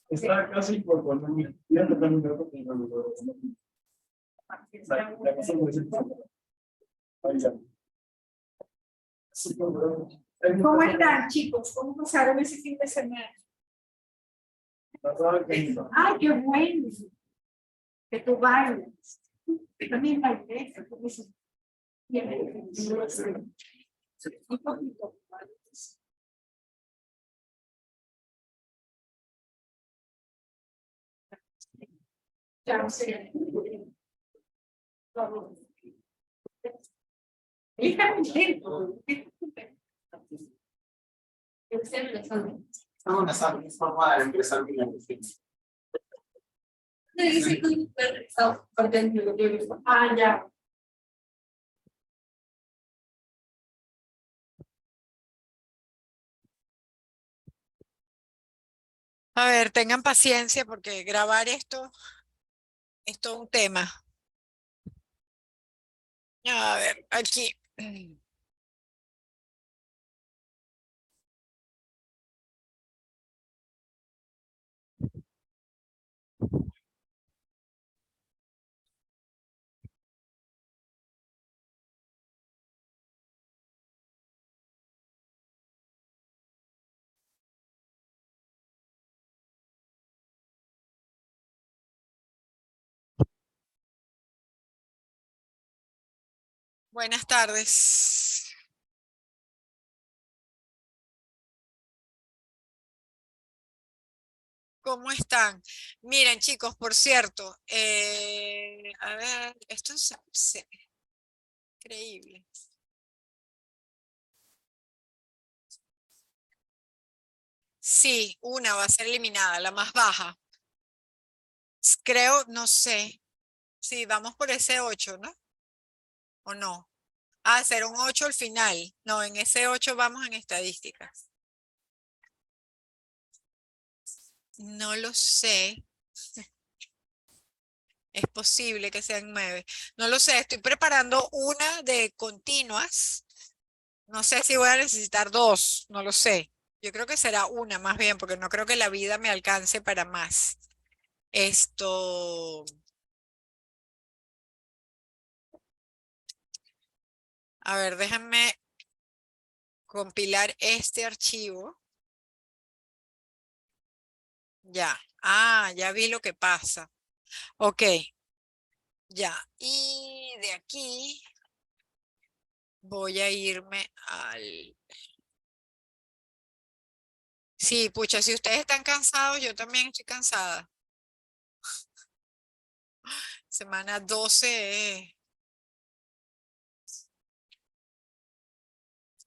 Está casi por ponerme. Ya te terminó. ¿Cómo están, chicos? ¿Cómo pasaron ese fin de semana? Ay, qué bueno. Que tú bailes. Yo también bailé. Un poquito. Ya no sé. Estamos en esa misma forma de empezar bien. Ah, ya. A ver, tengan paciencia porque grabar esto es todo un tema. A ver, aquí. Buenas tardes. ¿Cómo están? Miren, chicos, por cierto, a ver, esto es increíble. Sí, una va a ser eliminada, la más baja. Creo, no sé. Sí, vamos por ese 8, ¿no? ¿O no? Ah, será un 8 al final. No, en ese 8 vamos en estadísticas. No lo sé. Es posible que sean 9. No lo sé, estoy preparando una de continuas. No sé si voy a necesitar 2, no lo sé. Yo creo que será una más bien, porque no creo que la vida me alcance para más. Esto, a ver, déjenme compilar este archivo. Ya. Ah, ya vi lo que pasa. Ok, ya. Y de aquí voy a irme al... Sí, pucha, si ustedes están cansados, yo también estoy cansada. Semana 12.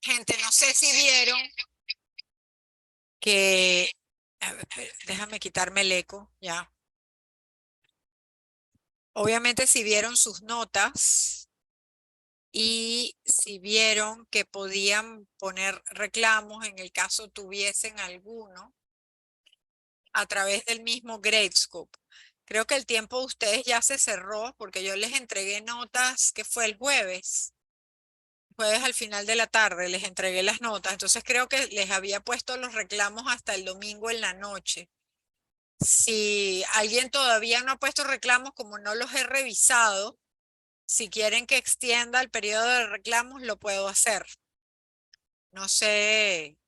Gente, no sé si vieron que... A ver, déjame quitarme el eco, ya. Obviamente si vieron sus notas y si vieron que podían poner reclamos en el caso tuviesen alguno a través del mismo Gradescope. Creo que el tiempo de ustedes ya se cerró porque yo les entregué notas que fue el jueves. Jueves al final de la tarde les entregué las notas. Entonces creo que les había puesto los reclamos hasta el domingo en la noche. Si alguien todavía no ha puesto reclamos, como no los he revisado, si quieren que extienda el periodo de reclamos, lo puedo hacer. No sé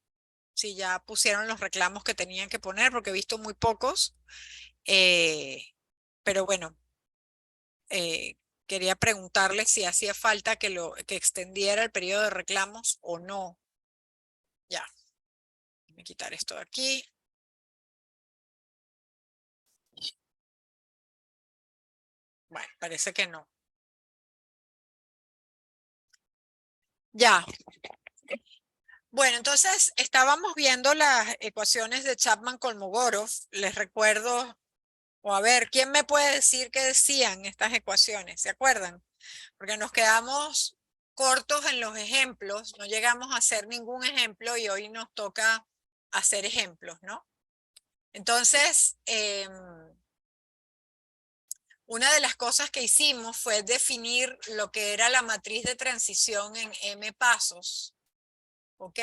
si ya pusieron los reclamos que tenían que poner, porque he visto muy pocos. Pero bueno, quería preguntarles si hacía falta que extendiera el periodo de reclamos o no. Ya, voy a quitar esto de aquí. Bueno, parece que no. Ya. Bueno, entonces estábamos viendo las ecuaciones de Chapman-Kolmogorov. Les recuerdo, o a ver, ¿quién me puede decir qué decían estas ecuaciones? ¿Se acuerdan? Porque nos quedamos cortos en los ejemplos, no llegamos a hacer ningún ejemplo y hoy nos toca hacer ejemplos, ¿no? Entonces, una de las cosas que hicimos fue definir lo que era la matriz de transición en M pasos. ¿Ok?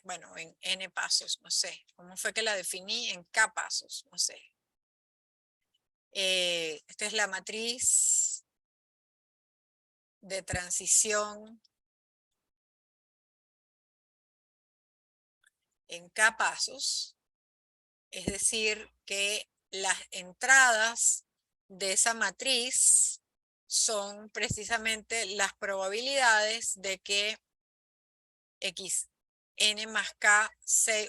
Bueno, en N pasos, no sé. ¿Cómo fue que la definí? En K pasos, no sé. Esta es la matriz de transición en K pasos. Es decir, que las entradas de esa matriz son precisamente las probabilidades de que xn más k,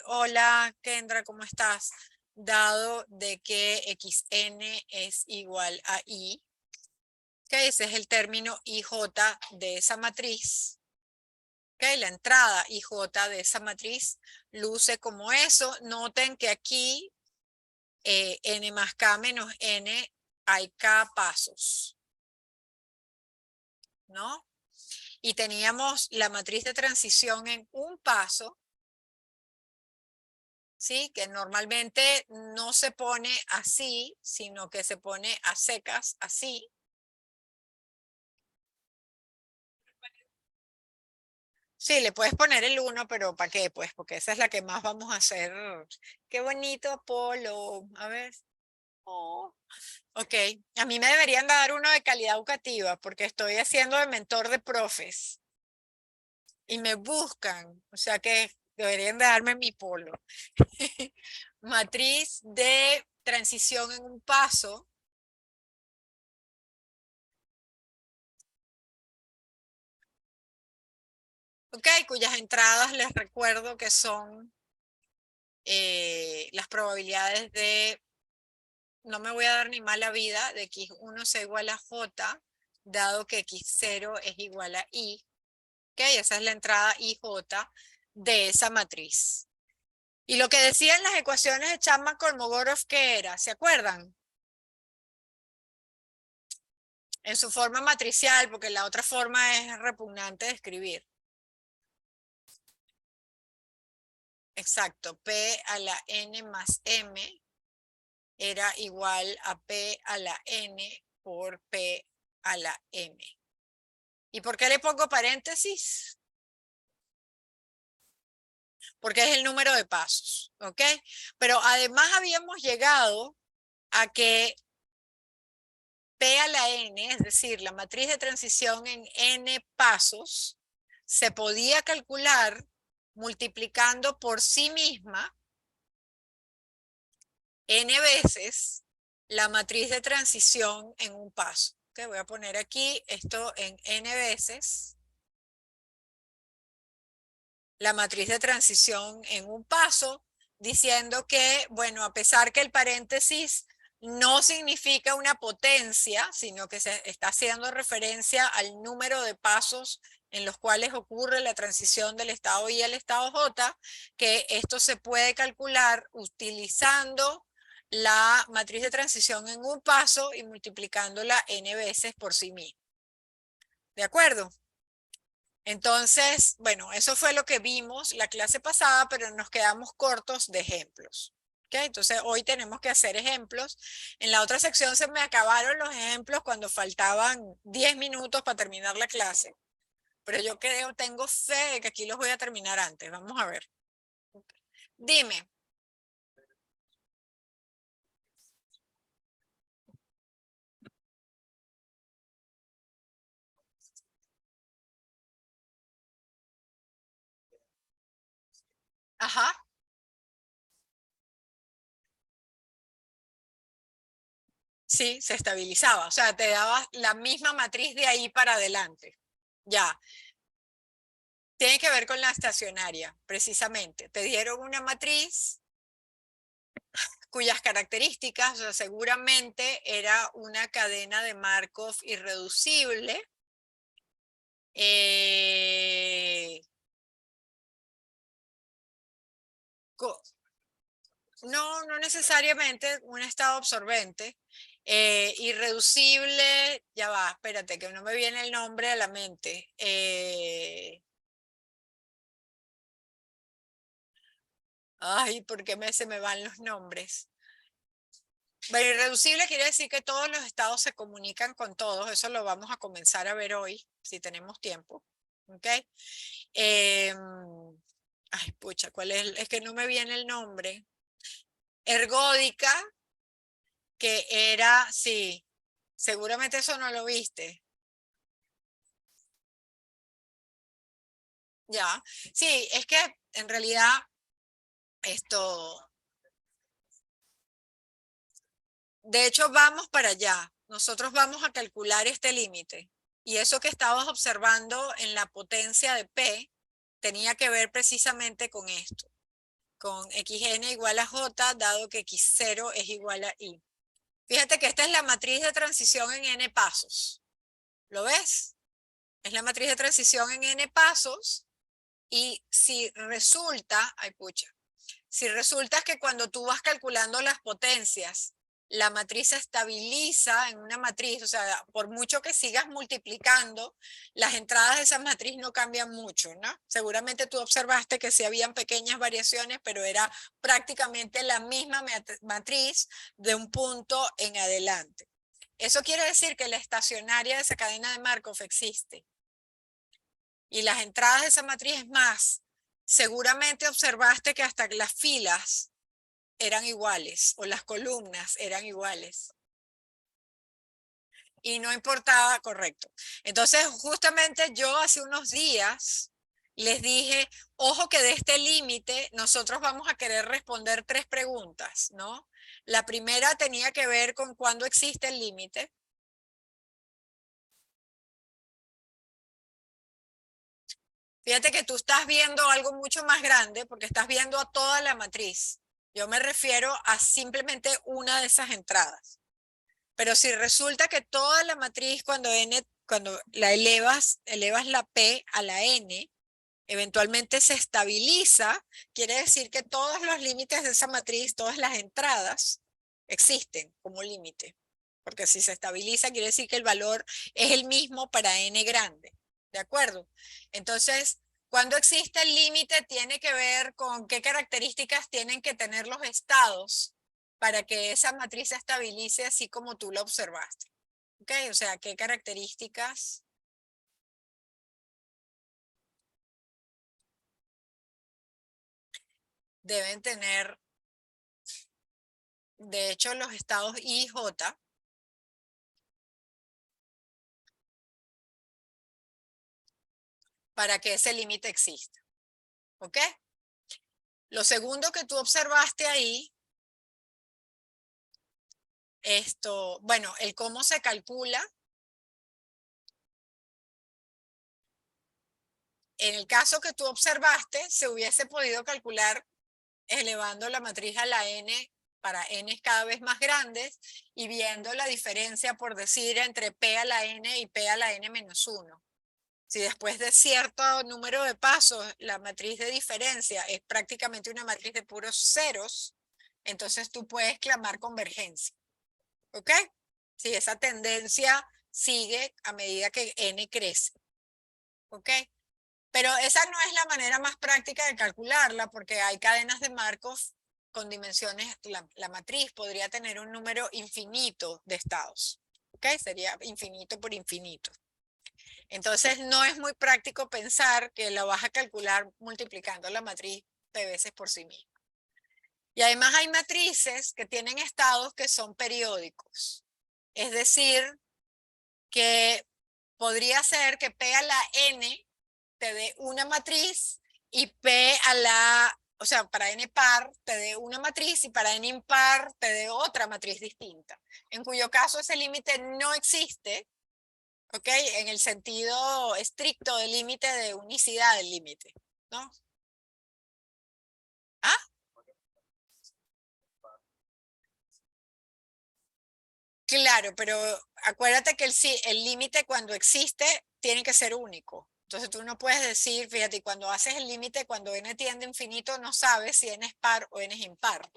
hola Kendra, ¿cómo estás? Dado de que xn es igual a i, que ese es el término ij de esa matriz. Okay, la entrada ij de esa matriz luce como eso. Noten que aquí n más k menos n hay k pasos, ¿no? Y teníamos la matriz de transición en un paso, ¿sí? Que normalmente no se pone así, sino que se pone a secas, así. Sí, le puedes poner el 1, pero ¿para qué? Pues porque esa es la que más vamos a hacer. Qué bonito, Apolo. A ver. Oh. Ok, a mí me deberían dar uno de calidad educativa porque estoy haciendo de mentor de profes y me buscan, o sea que deberían darme mi polo. Matriz de transición en un paso. Ok, cuyas entradas les recuerdo que son las probabilidades de, no me voy a dar ni mala vida, de que x1 sea igual a j, dado que x0 es igual a i. Ok, esa es la entrada ij de esa matriz. Y lo que decían las ecuaciones de Chapman-Kolmogorov, ¿qué era? ¿Se acuerdan? En su forma matricial, porque la otra forma es repugnante de escribir. Exacto, P a la N más M era igual a P a la N por P a la M. ¿Y por qué le pongo paréntesis? Porque es el número de pasos, ¿ok? Pero además habíamos llegado a que P a la N, es decir, la matriz de transición en N pasos, se podía calcular multiplicando por sí misma N veces la matriz de transición en un paso. Okay, voy a poner aquí esto en N veces la matriz de transición en un paso, diciendo que, bueno, a pesar que el paréntesis no significa una potencia, sino que se está haciendo referencia al número de pasos en los cuales ocurre la transición del estado I al estado J, que esto se puede calcular utilizando la matriz de transición en un paso y multiplicándola n veces por sí misma. ¿De acuerdo? Entonces, bueno, eso fue lo que vimos la clase pasada, pero nos quedamos cortos de ejemplos. ¿Okay? Entonces, hoy tenemos que hacer ejemplos. En la otra sección se me acabaron los ejemplos cuando faltaban 10 minutos para terminar la clase. Pero yo creo, tengo fe de que aquí los voy a terminar antes. Vamos a ver. Dime. Ajá. Sí, se estabilizaba. O sea, te daba la misma matriz de ahí para adelante. Ya. Tiene que ver con la estacionaria, precisamente. Te dieron una matriz cuyas características, o sea, seguramente era una cadena de Markov irreducible. No necesariamente un estado absorbente. Irreducible, ya va, espérate, que no me viene el nombre a la mente. Ay, ¿por qué se me van los nombres? Bueno, irreducible quiere decir que todos los estados se comunican con todos. Eso lo vamos a comenzar a ver hoy, si tenemos tiempo. ¿Ok? Ay, pucha, ¿cuál es? Es que no me viene el nombre. Ergódica, que era, sí, seguramente eso no lo viste. Ya, sí, es que en realidad esto, de hecho vamos para allá. Nosotros vamos a calcular este límite. Y eso que estabas observando en la potencia de P tenía que ver precisamente con esto, con xn igual a j, dado que x0 es igual a y. Fíjate que esta es la matriz de transición en n pasos. ¿Lo ves? Es la matriz de transición en n pasos. Y si resulta, ay pucha, si resulta que cuando tú vas calculando las potencias, la matriz se estabiliza en una matriz, o sea, por mucho que sigas multiplicando, las entradas de esa matriz no cambian mucho, ¿no? Seguramente tú observaste que sí habían pequeñas variaciones, pero era prácticamente la misma matriz de un punto en adelante. Eso quiere decir que la estacionaria de esa cadena de Markov existe. Y las entradas de esa matriz es más. Seguramente observaste que hasta las filas eran iguales o las columnas eran iguales. Y no importaba, correcto. Entonces, justamente yo hace unos días les dije, ojo que de este límite nosotros vamos a querer responder 3 preguntas, ¿no? La primera tenía que ver con cuándo existe el límite. Fíjate que tú estás viendo algo mucho más grande porque estás viendo a toda la matriz. Yo me refiero a simplemente una de esas entradas. Pero si resulta que toda la matriz cuando la elevas la P a la N, eventualmente se estabiliza, quiere decir que todos los límites de esa matriz, todas las entradas, existen como límite. Porque si se estabiliza, quiere decir que el valor es el mismo para N grande. ¿De acuerdo? Entonces, cuando existe el límite, tiene que ver con qué características tienen que tener los estados para que esa matriz se estabilice así como tú la observaste. ¿Ok? O sea, qué características deben tener, de hecho, los estados I y J para que ese límite exista. ¿Ok? Lo segundo que tú observaste ahí, bueno, el cómo se calcula. En el caso que tú observaste, se hubiese podido calcular elevando la matriz a la n para n cada vez más grandes y viendo la diferencia, por decir, entre p a la n y p a la n menos 1. Si después de cierto número de pasos la matriz de diferencia es prácticamente una matriz de puros ceros, entonces tú puedes clamar convergencia. ¿Ok? Si esa tendencia sigue a medida que n crece. ¿Ok? Pero esa no es la manera más práctica de calcularla porque hay cadenas de Markov con dimensiones, la matriz podría tener un número infinito de estados. ¿Ok? Sería infinito por infinito. Entonces no es muy práctico pensar que la vas a calcular multiplicando la matriz de veces por sí misma. Y además hay matrices que tienen estados que son periódicos. Es decir, que podría ser que P a la n te dé una matriz y P a la, o sea, para n par te dé una matriz y para n impar te dé otra matriz distinta. En cuyo caso ese límite no existe, ¿ok? En el sentido estricto del límite de unicidad del límite, ¿no? ¿Ah? Claro, pero acuérdate que el límite cuando existe tiene que ser único. Entonces tú no puedes decir, fíjate, cuando haces el límite, cuando n tiende a infinito, no sabes si n es par o n es impar.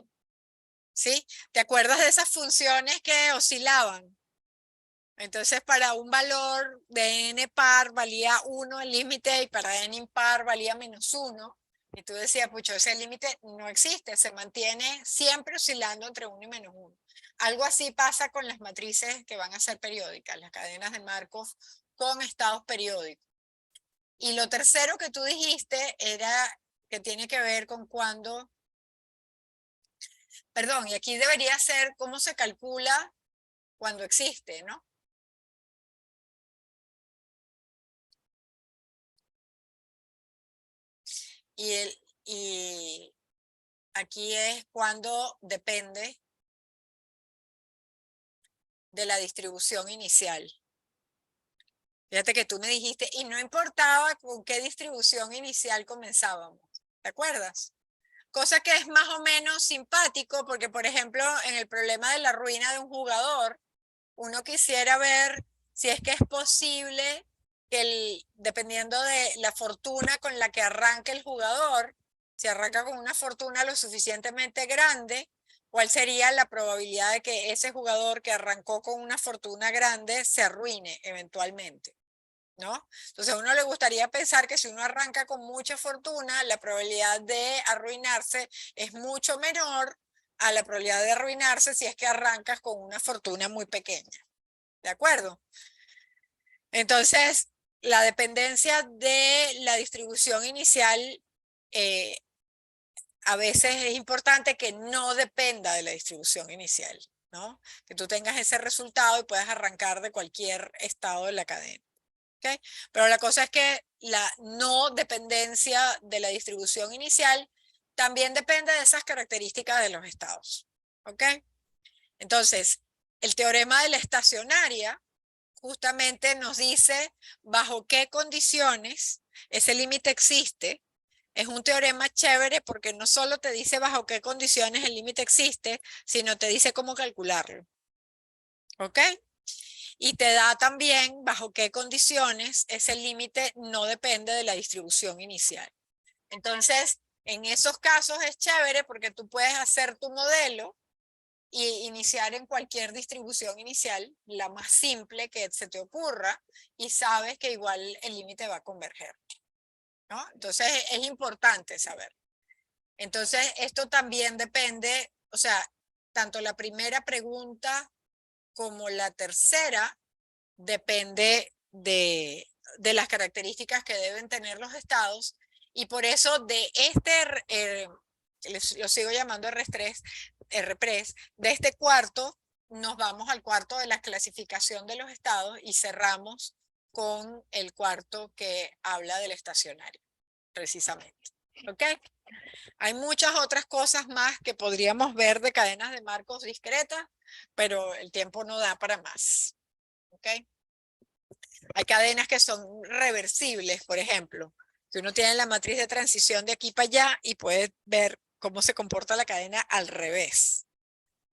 ¿Sí? ¿Te acuerdas de esas funciones que oscilaban? Entonces para un valor de n par valía 1 el límite y para n impar valía menos 1. Y tú decías, pucho, ese límite no existe, se mantiene siempre oscilando entre 1 y -1. Algo así pasa con las matrices que van a ser periódicas, las cadenas de Markov con estados periódicos. Y lo tercero que tú dijiste era que tiene que ver con cuando, perdón, y aquí debería ser cómo se calcula cuando existe, ¿no? Y aquí es cuando depende de la distribución inicial. Fíjate que tú me dijiste, y no importaba con qué distribución inicial comenzábamos, ¿te acuerdas? Cosa que es más o menos simpático porque, por ejemplo, en el problema de la ruina de un jugador, uno quisiera ver si es que es posible que dependiendo de la fortuna con la que arranque el jugador, si arranca con una fortuna lo suficientemente grande, ¿cuál sería la probabilidad de que ese jugador que arrancó con una fortuna grande se arruine eventualmente? ¿No? Entonces a uno le gustaría pensar que si uno arranca con mucha fortuna, la probabilidad de arruinarse es mucho menor a la probabilidad de arruinarse si es que arrancas con una fortuna muy pequeña. ¿De acuerdo? Entonces, la dependencia de la distribución inicial a veces es importante que no dependa de la distribución inicial, ¿no? Que tú tengas ese resultado y puedas arrancar de cualquier estado de la cadena. ¿Okay? Pero la cosa es que la no dependencia de la distribución inicial también depende de esas características de los estados. ¿Ok? Entonces, el teorema de la estacionaria justamente nos dice bajo qué condiciones ese límite existe. Es un teorema chévere porque no solo te dice bajo qué condiciones el límite existe, sino te dice cómo calcularlo. ¿Ok? Y te da también bajo qué condiciones ese límite no depende de la distribución inicial. Entonces, en esos casos es chévere porque tú puedes hacer tu modelo y iniciar en cualquier distribución inicial, la más simple que se te ocurra, y sabes que igual el límite va a converger, ¿no? Entonces, es importante saber. Entonces, esto también depende, o sea, tanto la primera pregunta como la tercera depende de las características que deben tener los estados, y por eso de lo sigo llamando R3, de este cuarto nos vamos al cuarto de la clasificación de los estados y cerramos con el cuarto que habla del estacionario, precisamente. ¿Ok? Hay muchas otras cosas más que podríamos ver de cadenas de Markov discretas, pero el tiempo no da para más. ¿Ok? Hay cadenas que son reversibles, por ejemplo. Si uno tiene la matriz de transición de aquí para allá y puede ver cómo se comporta la cadena al revés,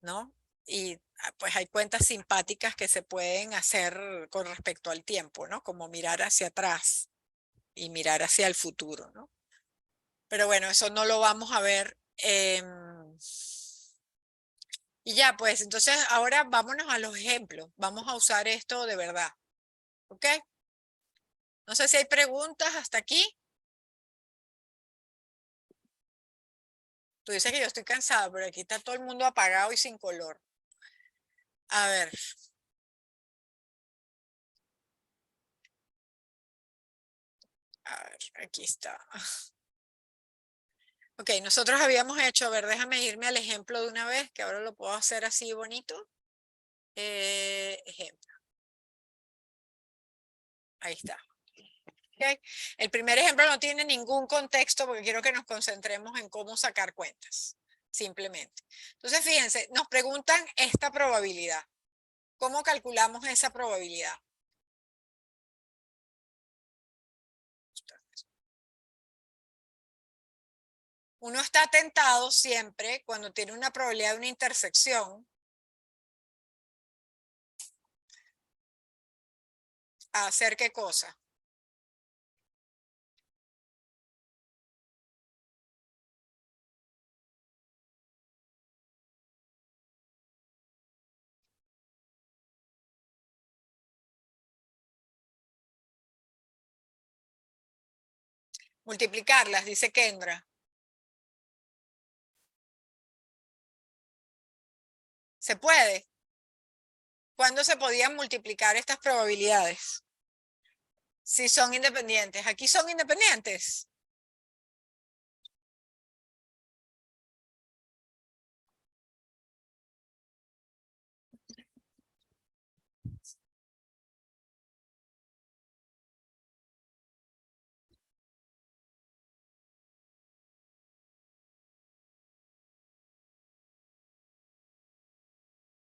¿no? Y pues hay cuentas simpáticas que se pueden hacer con respecto al tiempo, ¿no? Como mirar hacia atrás y mirar hacia el futuro, ¿no? Pero bueno, eso no lo vamos a ver. Y ya, pues entonces ahora vámonos a los ejemplos. Vamos a usar esto de verdad. ¿Ok? No sé si hay preguntas hasta aquí. Tú dices que yo estoy cansada, pero aquí está todo el mundo apagado y sin color. A ver. A ver, aquí está. Ok, nosotros habíamos hecho, a ver, déjame irme al ejemplo de una vez, que ahora lo puedo hacer así bonito. Ejemplo. Ahí está. Okay. El primer ejemplo no tiene ningún contexto porque quiero que nos concentremos en cómo sacar cuentas, simplemente. Entonces, fíjense, nos preguntan esta probabilidad. ¿Cómo calculamos esa probabilidad? Uno está tentado siempre cuando tiene una probabilidad de una intersección a hacer qué cosa. Multiplicarlas, dice Kendra. ¿Se puede? ¿Cuándo se podían multiplicar estas probabilidades? Si son independientes. Aquí son independientes.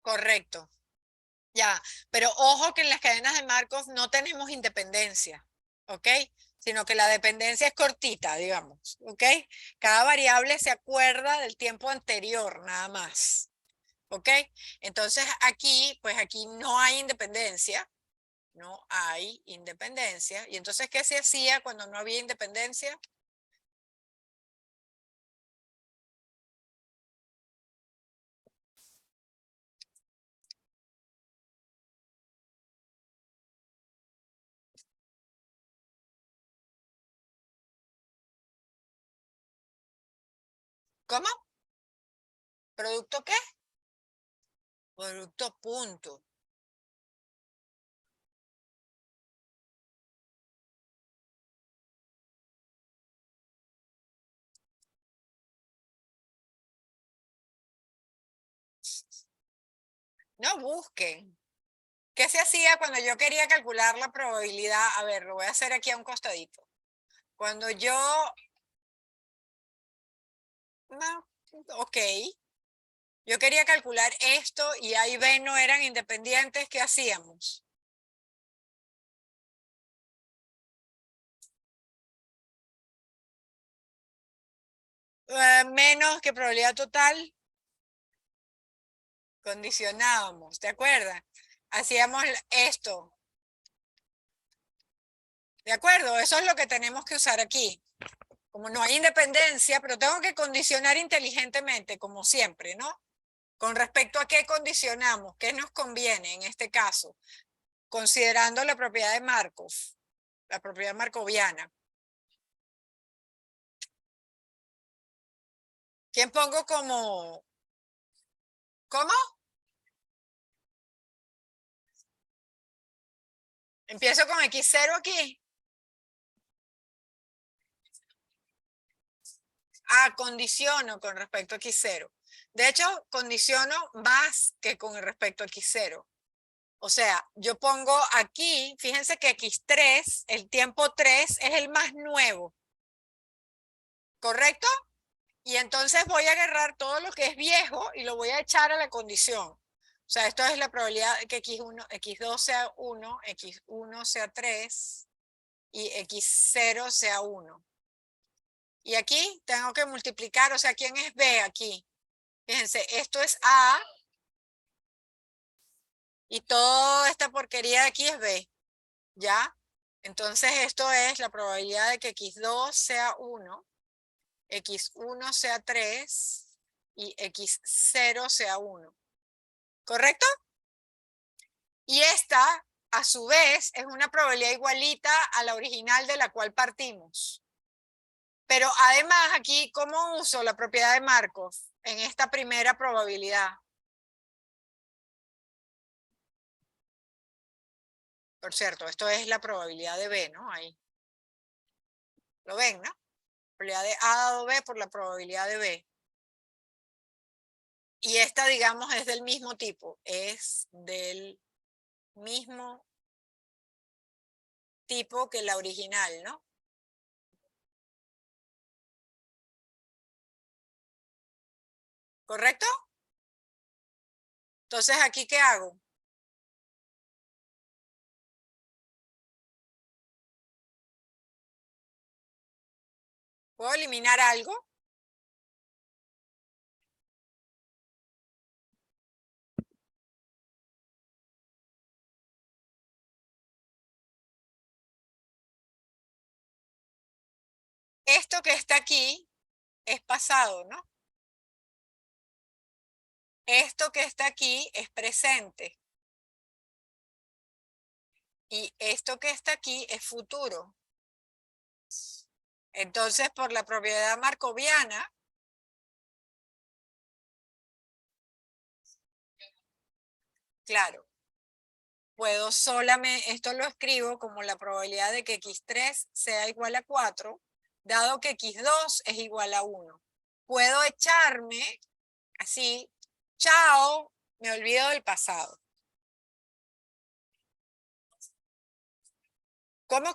Correcto. Ya, pero ojo que en las cadenas de Markov no tenemos independencia, ¿ok? Sino que la dependencia es cortita, digamos, ¿ok? Cada variable se acuerda del tiempo anterior, nada más, ¿ok? Entonces aquí, pues aquí no hay independencia, no hay independencia. ¿Y entonces qué se hacía cuando no había independencia? ¿Cómo? ¿Producto qué? Producto punto. No busquen. ¿Qué se hacía cuando yo quería calcular la probabilidad? A ver, lo voy a hacer aquí a un costadito. Cuando yo, no, ok, yo quería calcular esto y A y B no eran independientes, ¿qué hacíamos? Menos que probabilidad total, condicionábamos, ¿te acuerdas? Hacíamos esto, ¿de acuerdo? Eso es lo que tenemos que usar aquí. Como no hay independencia, pero tengo que condicionar inteligentemente, como siempre, ¿no? Con respecto a qué condicionamos, qué nos conviene en este caso, considerando la propiedad de Markov, la propiedad markoviana. ¿Quién pongo como? ¿Cómo? Empiezo con x0 aquí. Ah, condiciono con respecto a x0. De hecho, condiciono más que con respecto a x0. O sea, yo pongo aquí, fíjense que x3, el tiempo 3 es el más nuevo. ¿Correcto? Y entonces voy a agarrar todo lo que es viejo y lo voy a echar a la condición. O sea, esto es la probabilidad de que x1, x2 sea 1, x1 sea 3 y x0 sea 1. Y aquí tengo que multiplicar, o sea, ¿quién es B aquí? Fíjense, esto es A y toda esta porquería de aquí es B, ¿ya? Entonces esto es la probabilidad de que x2 sea 1, x1 sea 3 y x0 sea 1. ¿Correcto? Y esta, a su vez, es una probabilidad igualita a la original de la cual partimos. Pero además aquí, ¿cómo uso la propiedad de Markov en esta primera probabilidad? Por cierto, esto es la probabilidad de B, ¿no? Ahí. ¿Lo ven, no? Probabilidad de A dado B por la probabilidad de B. Y esta, digamos, es del mismo tipo. Es del mismo tipo que la original, ¿no? ¿Correcto? Entonces, ¿aquí qué hago? ¿Puedo eliminar algo? Esto que está aquí es pasado, ¿no? Esto que está aquí es presente. Y esto que está aquí es futuro. Entonces, por la propiedad markoviana, Claro. Puedo solamente, esto lo escribo como la probabilidad de que x3 sea igual a 4, dado que x2 es igual a 1. Puedo echarme así, chao, me olvido del pasado. ¿Cómo?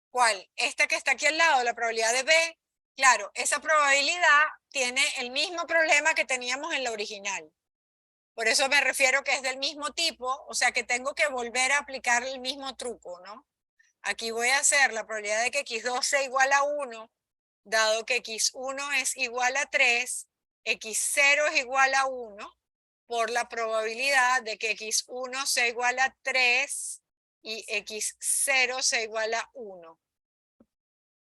¿Cuál? Esta que está aquí al lado, la probabilidad de B. Claro, esa probabilidad tiene el mismo problema que teníamos en la original. Por eso me refiero que es del mismo tipo, o sea que tengo que volver a aplicar el mismo truco, ¿no? Aquí voy a hacer la probabilidad de que x2 sea igual a 1, dado que x1 es igual a 3, x0 es igual a 1, por la probabilidad de que x1 sea igual a 3 y x0 sea igual a 1.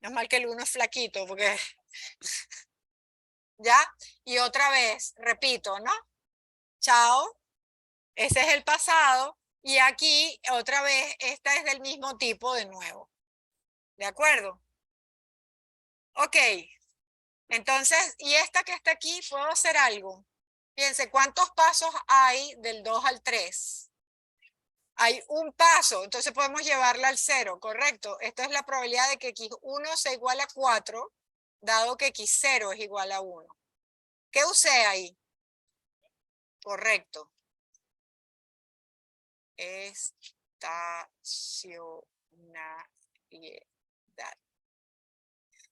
No es mal que el 1 es flaquito, porque... ¿Ya? Y otra vez, repito, ¿no? Chao. Ese es el pasado. Y aquí, otra vez, esta es del mismo tipo de nuevo. ¿De acuerdo? Ok. Entonces, y esta que está aquí, ¿puedo hacer algo? Fíjense, ¿cuántos pasos hay del 2 al 3? Hay un paso, entonces podemos llevarla al 0, ¿correcto? Esta es la probabilidad de que x1 sea igual a 4, dado que x0 es igual a 1. ¿Qué usé ahí? Correcto. Estacionariedad.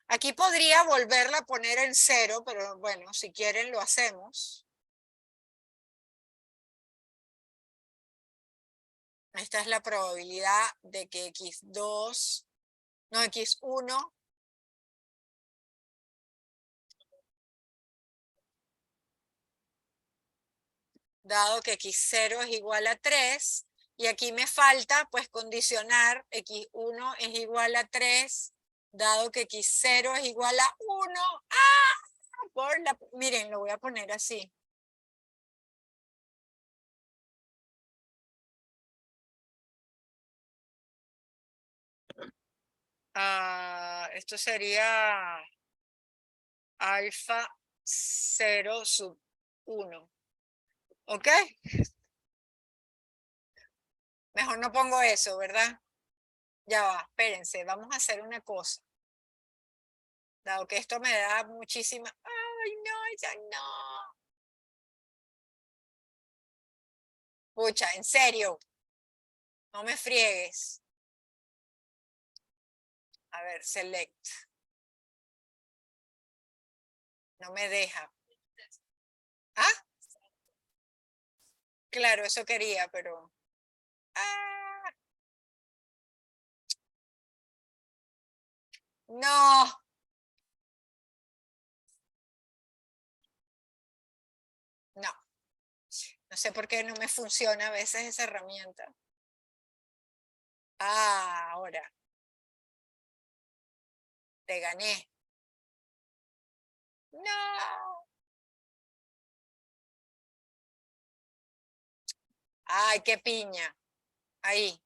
Aquí podría volverla a poner en 0, pero bueno, si quieren lo hacemos. Esta es la probabilidad de que x2, no, x1, dado que x0 es igual a 3, y aquí me falta pues condicionar x1 es igual a 3, dado que x0 es igual a 1. ¡Ah! Miren, lo voy a poner así. Esto sería alfa 0 sub 1. ¿Ok? Mejor no pongo eso, ¿verdad? Ya va, espérense, vamos a hacer una cosa. Dado que esto me da muchísima... ¡Ay, no, ya no! Pucha, en serio, no me friegues. A ver, select. No me deja. ¿Ah? Claro, eso quería, pero... ¡Ah! No. No. No sé por qué no me funciona a veces esa herramienta. Ahora. Te gané. No. Ay, qué piña. Ahí.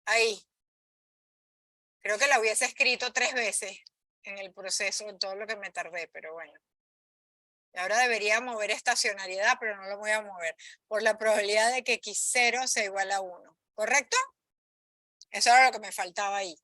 Ahí. Creo que la hubiese escrito 3 veces en el proceso, en todo lo que me tardé, pero bueno. Y ahora debería mover estacionariedad, pero no lo voy a mover, por la probabilidad de que x0 sea igual a 1. ¿Correcto? Eso era lo que me faltaba ahí.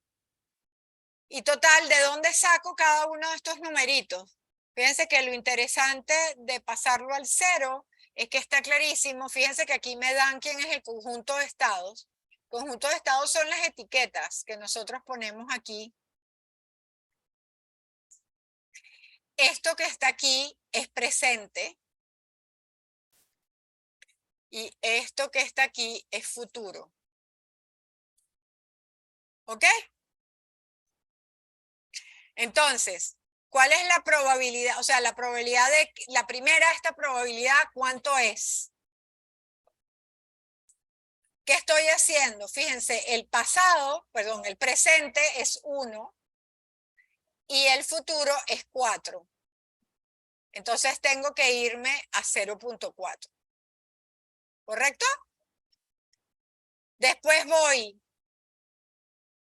Y total, ¿de dónde saco cada uno de estos numeritos? Fíjense que lo interesante de pasarlo al 0 es que está clarísimo. Fíjense que aquí me dan quién es el conjunto de estados. El conjunto de estados son las etiquetas que nosotros ponemos aquí. Esto que está aquí es presente. Y esto que está aquí es futuro. ¿Ok? Entonces, ¿cuál es la probabilidad? O sea, la probabilidad de la primera, esta probabilidad, ¿cuánto es? ¿Qué estoy haciendo? Fíjense, el pasado, perdón, el presente es 1 y el futuro es 4. Entonces tengo que irme a 0.4. ¿Correcto? Después voy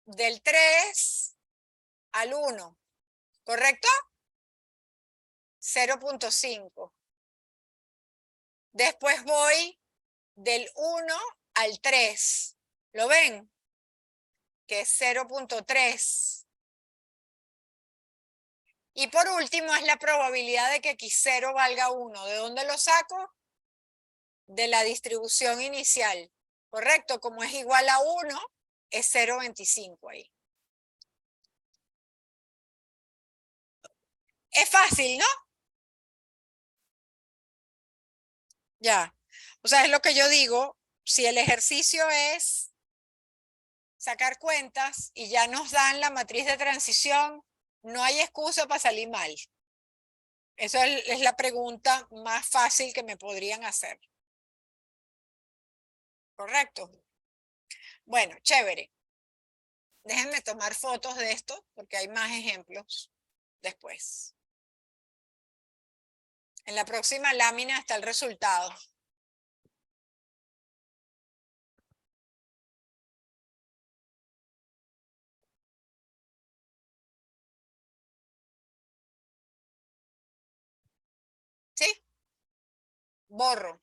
del 3 al 1. ¿Correcto? 0.5. Después voy del 1 al 3. ¿Lo ven? Que es 0.3. Y por último es la probabilidad de que x0 valga 1. ¿De dónde lo saco? De la distribución inicial. ¿Correcto? Como es igual a 1, es 0.25 ahí. Es fácil, ¿no? Ya. O sea, es lo que yo digo. Si el ejercicio es sacar cuentas y ya nos dan la matriz de transición, no hay excusa para salir mal. Esa es la pregunta más fácil que me podrían hacer. ¿Correcto? Bueno, chévere. Déjenme tomar fotos de esto porque hay más ejemplos después. En la próxima lámina está el resultado. ¿Sí? Borro.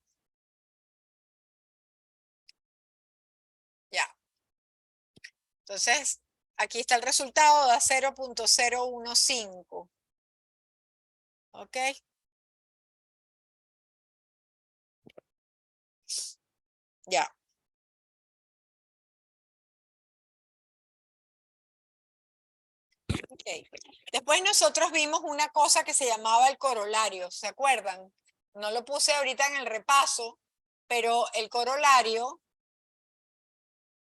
Ya. Entonces, aquí está el resultado, da 0.015. ¿Ok? Ya. Okay. Después nosotros vimos una cosa que se llamaba el corolario, ¿se acuerdan? No lo puse ahorita en el repaso, pero el corolario,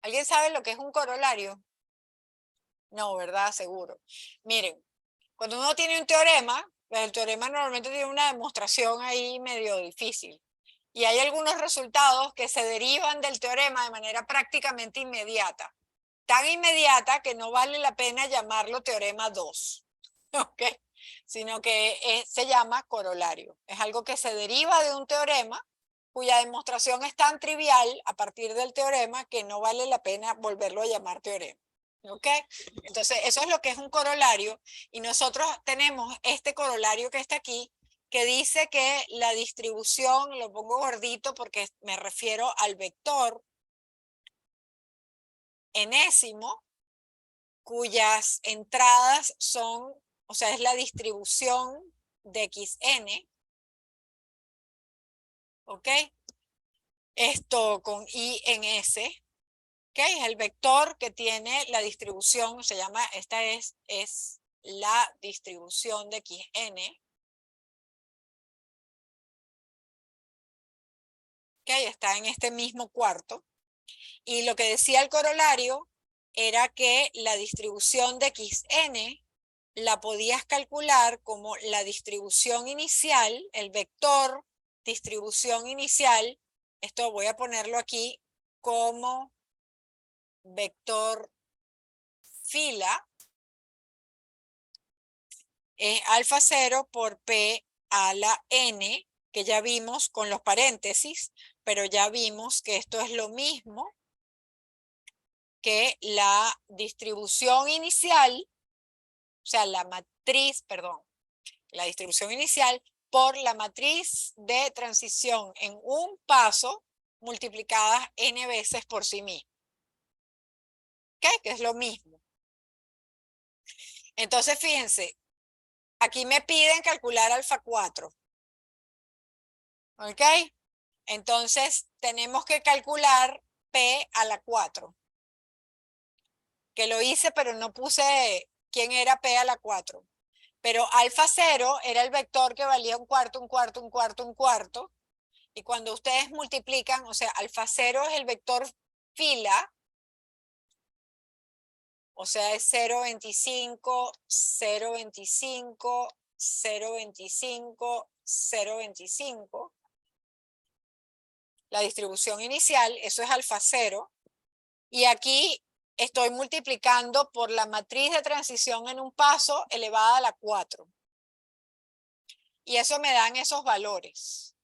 ¿alguien sabe lo que es un corolario? No, ¿verdad? Seguro. Miren, cuando uno tiene un teorema, pues el teorema normalmente tiene una demostración ahí medio difícil. Y hay algunos resultados que se derivan del teorema de manera prácticamente inmediata. Tan inmediata que no vale la pena llamarlo teorema 2. ¿Ok? Sino que se llama corolario. Es algo que se deriva de un teorema cuya demostración es tan trivial a partir del teorema que no vale la pena volverlo a llamar teorema. ¿Ok? Entonces, eso es lo que es un corolario. Y nosotros tenemos este corolario que está aquí, que dice que la distribución, lo pongo gordito porque me refiero al vector enésimo, cuyas entradas son, o sea, es la distribución de xn, ¿ok? Esto con i en s, ¿ok? Es el vector que tiene la distribución, se llama, esta es la distribución de xn, ¿ok? Está en este mismo cuarto. Y lo que decía el corolario era que la distribución de xn la podías calcular como la distribución inicial, el vector distribución inicial. Esto voy a ponerlo aquí como vector fila. Es alfa 0 por p a la n, que ya vimos con los paréntesis, pero ya vimos que esto es lo mismo que la distribución inicial, o sea, la matriz, perdón, la distribución inicial por la matriz de transición en un paso multiplicadas n veces por sí misma. ¿Ok? Que es lo mismo. Entonces, fíjense, aquí me piden calcular alfa 4. ¿Ok? Entonces, tenemos que calcular p a la 4. Que lo hice, pero no puse quién era p a la 4. Pero alfa 0 era el vector que valía un cuarto, un cuarto, un cuarto, un cuarto. Y cuando ustedes multiplican, o sea, alfa 0 es el vector fila, o sea, es 0,25, 0,25, 0,25, 0,25. La distribución inicial, eso es alfa 0. Y aquí estoy multiplicando por la matriz de transición en un paso elevada a la 4. Y eso me dan esos valores.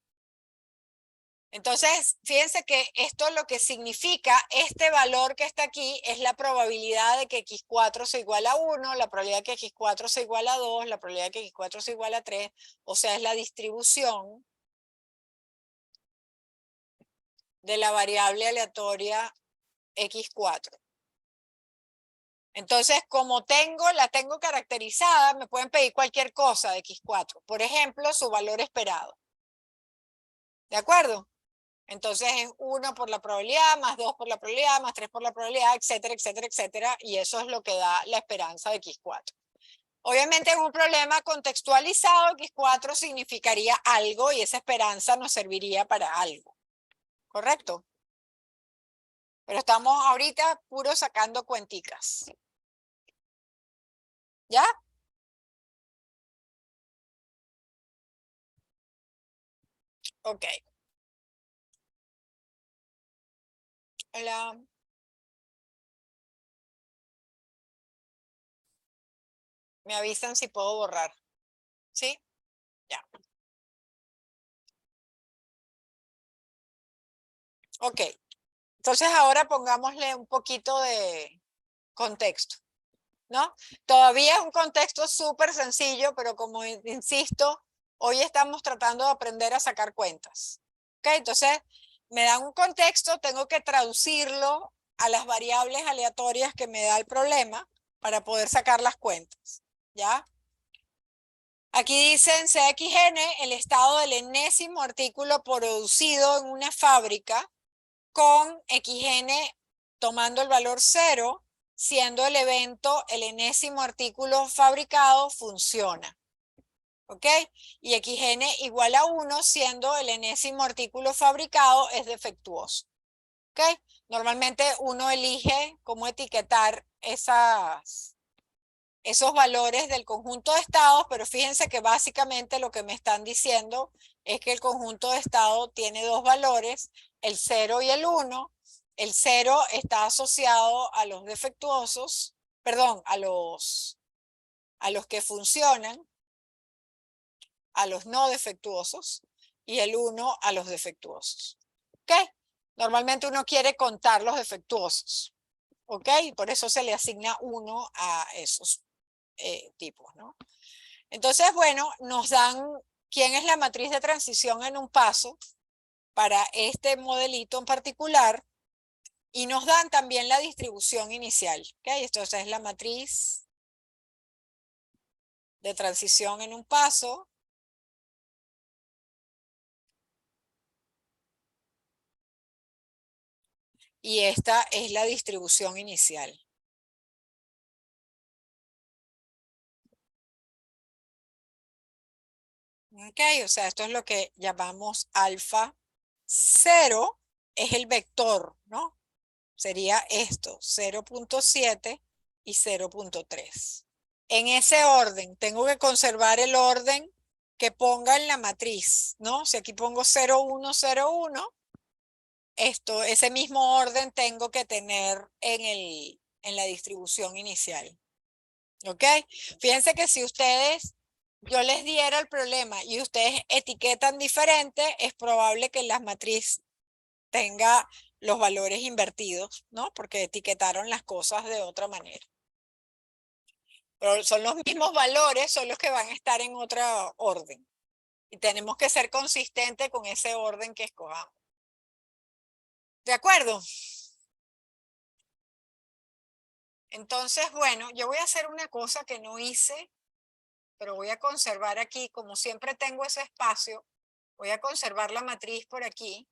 Entonces, fíjense que esto lo que significa, este valor que está aquí es la probabilidad de que x4 sea igual a 1, la probabilidad de que x4 sea igual a 2, la probabilidad de que x4 sea igual a 3, o sea, es la distribución de la variable aleatoria x4. Entonces, como la tengo caracterizada, me pueden pedir cualquier cosa de x4. Por ejemplo, su valor esperado. ¿De acuerdo? Entonces es 1 por la probabilidad, más 2 por la probabilidad, más 3 por la probabilidad, etcétera, etcétera, etcétera. Y eso es lo que da la esperanza de x4. Obviamente en un problema contextualizado, x4 significaría algo y esa esperanza nos serviría para algo. ¿Correcto? Pero estamos ahorita puro sacando cuenticas. ¿Ya? Ok. Hola. Me avisan si puedo borrar. ¿Sí? Ya. Ok. Entonces ahora pongámosle un poquito de contexto, ¿no? Todavía es un contexto súper sencillo, pero como insisto, hoy estamos tratando de aprender a sacar cuentas. ¿Ok? Entonces, me dan un contexto, tengo que traducirlo a las variables aleatorias que me da el problema para poder sacar las cuentas. ¿Ya? Aquí dicen CXN, el estado del enésimo artículo producido en una fábrica con XN tomando el valor 0, siendo el evento el enésimo artículo fabricado, funciona. ¿Ok? Y XN igual a 1, siendo el enésimo artículo fabricado, es defectuoso. ¿Ok? Normalmente uno elige cómo etiquetar esos valores del conjunto de estados, pero fíjense que básicamente lo que me están diciendo es que el conjunto de estado tiene dos valores, el 0 y el 1. El 0 está asociado a los defectuosos, perdón, a los que funcionan, a los no defectuosos, y el 1 a los defectuosos. ¿Ok? Normalmente uno quiere contar los defectuosos. ¿Ok? Por eso se le asigna 1 a esos tipos, ¿no? Entonces, bueno, nos dan quién es la matriz de transición en un paso para este modelito en particular y nos dan también la distribución inicial. ¿Okay? Entonces es la matriz de transición en un paso. Y esta es la distribución inicial. ¿Ok? O sea, esto es lo que llamamos alfa 0, es el vector, ¿no? Sería esto, 0.7 y 0.3. En ese orden, tengo que conservar el orden que ponga en la matriz, ¿no? Si aquí pongo 0, 1, 0, 1, ese mismo orden tengo que tener en la distribución inicial. ¿Ok? Fíjense que si yo les diera el problema y ustedes etiquetan diferente, es probable que la matriz tenga los valores invertidos, ¿no? Porque etiquetaron las cosas de otra manera. Pero son los mismos valores, son los que van a estar en otro orden. Y tenemos que ser consistentes con ese orden que escojamos. ¿De acuerdo? Entonces, bueno, yo voy a hacer una cosa que no hice, pero voy a conservar aquí, como siempre tengo ese espacio, voy a conservar la matriz por aquí.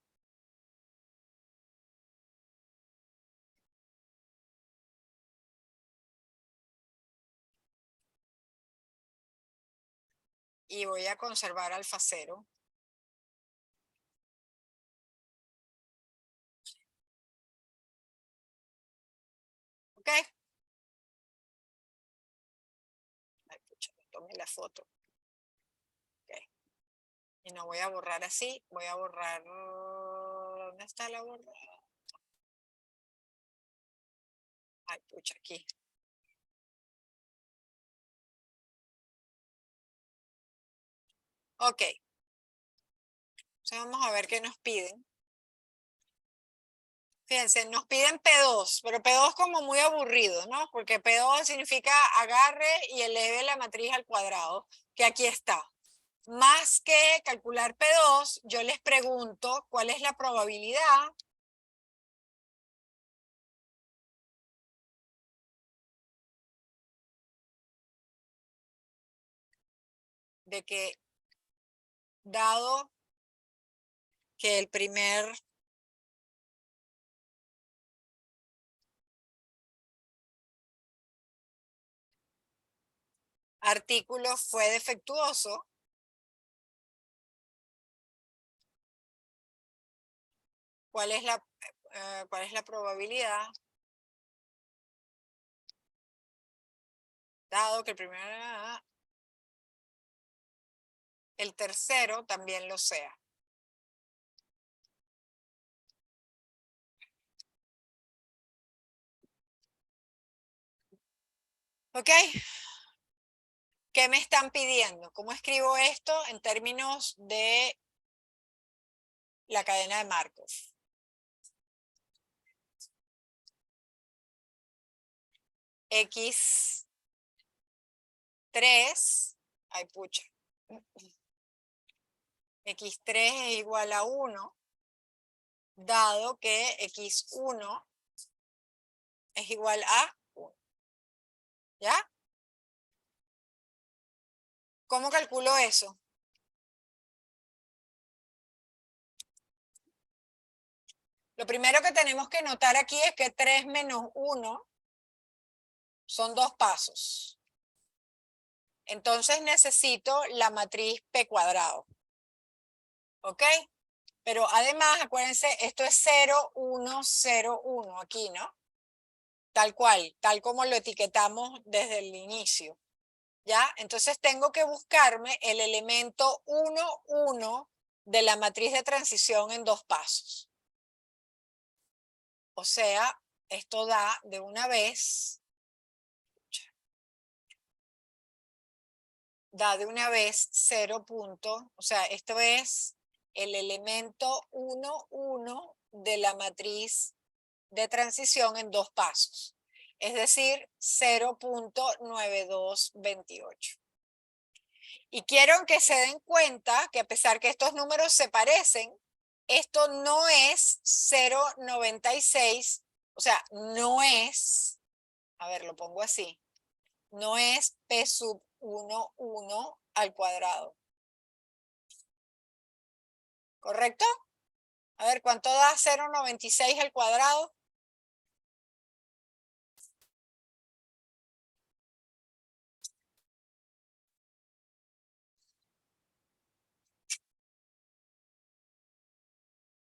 Y voy a conservar alfa 0. ¿Ok? Ay, pucha, me tomé la foto. Ok. Y no voy a borrar así, voy a borrar... ¿Dónde está la borra? Ay, pucha, aquí. Ok. Entonces vamos a ver qué nos piden. Fíjense, nos piden P2, pero P2 como muy aburrido, ¿no? Porque P2 significa agarre y eleve la matriz al cuadrado, que aquí está. Más que calcular P2, yo les pregunto cuál es la probabilidad de que, dado que el primer artículo fue defectuoso, ¿cuál es la probabilidad? Dado que el tercero también lo sea. ¿Ok? ¿Qué me están pidiendo? ¿Cómo escribo esto en términos de la cadena de Markov? X3, ay pucha, X3 es igual a 1, dado que X1 es igual a 1. ¿Ya? ¿Cómo calculo eso? Lo primero que tenemos que notar aquí es que 3 menos 1 son 2 pasos. Entonces necesito la matriz P cuadrado. ¿Ok? Pero además, acuérdense, esto es 0, 1, 0, 1 aquí, ¿no? Tal cual, tal como lo etiquetamos desde el inicio. ¿Ya? Entonces tengo que buscarme el elemento 1, 1 de la matriz de transición en 2 pasos. O sea, esto da de una vez, da de una vez 0 punto, o sea, esto es el elemento 1, 1 de la matriz de transición en 2 pasos. Es decir, 0.9228. Y quiero que se den cuenta que a pesar que estos números se parecen, esto no es 0.96, o sea, no es, a ver, lo pongo así, no es P sub 1, 1 al cuadrado. ¿Correcto? A ver, ¿cuánto da 0.96 al cuadrado?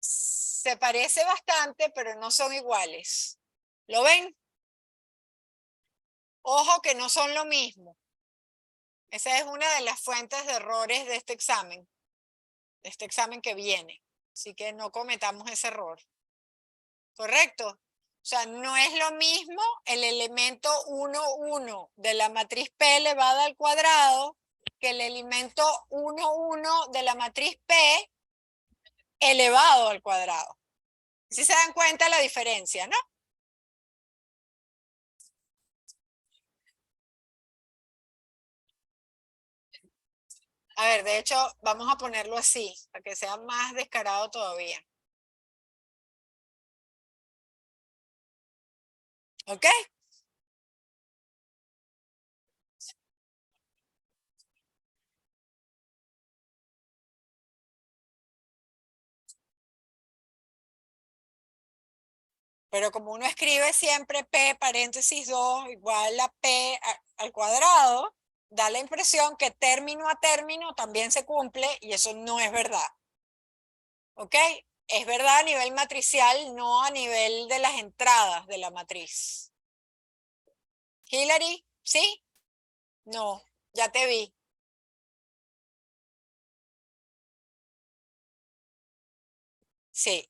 Se parece bastante, pero no son iguales. ¿Lo ven? Ojo que no son lo mismo. Esa es una de las fuentes de errores de este examen que viene. Así que no cometamos ese error. ¿Correcto? O sea, no es lo mismo el elemento 1, 1 de la matriz P elevada al cuadrado que el elemento 1, 1 de la matriz P elevado al cuadrado. ¿Sí se dan cuenta la diferencia, no? A ver, de hecho, vamos a ponerlo así, para que sea más descarado todavía. ¿Ok? Pero como uno escribe siempre P paréntesis 2 igual a P al cuadrado, da la impresión que término a término también se cumple y eso no es verdad. ¿Ok? Es verdad a nivel matricial, no a nivel de las entradas de la matriz. Hillary, ¿sí? No, ya te vi. Sí.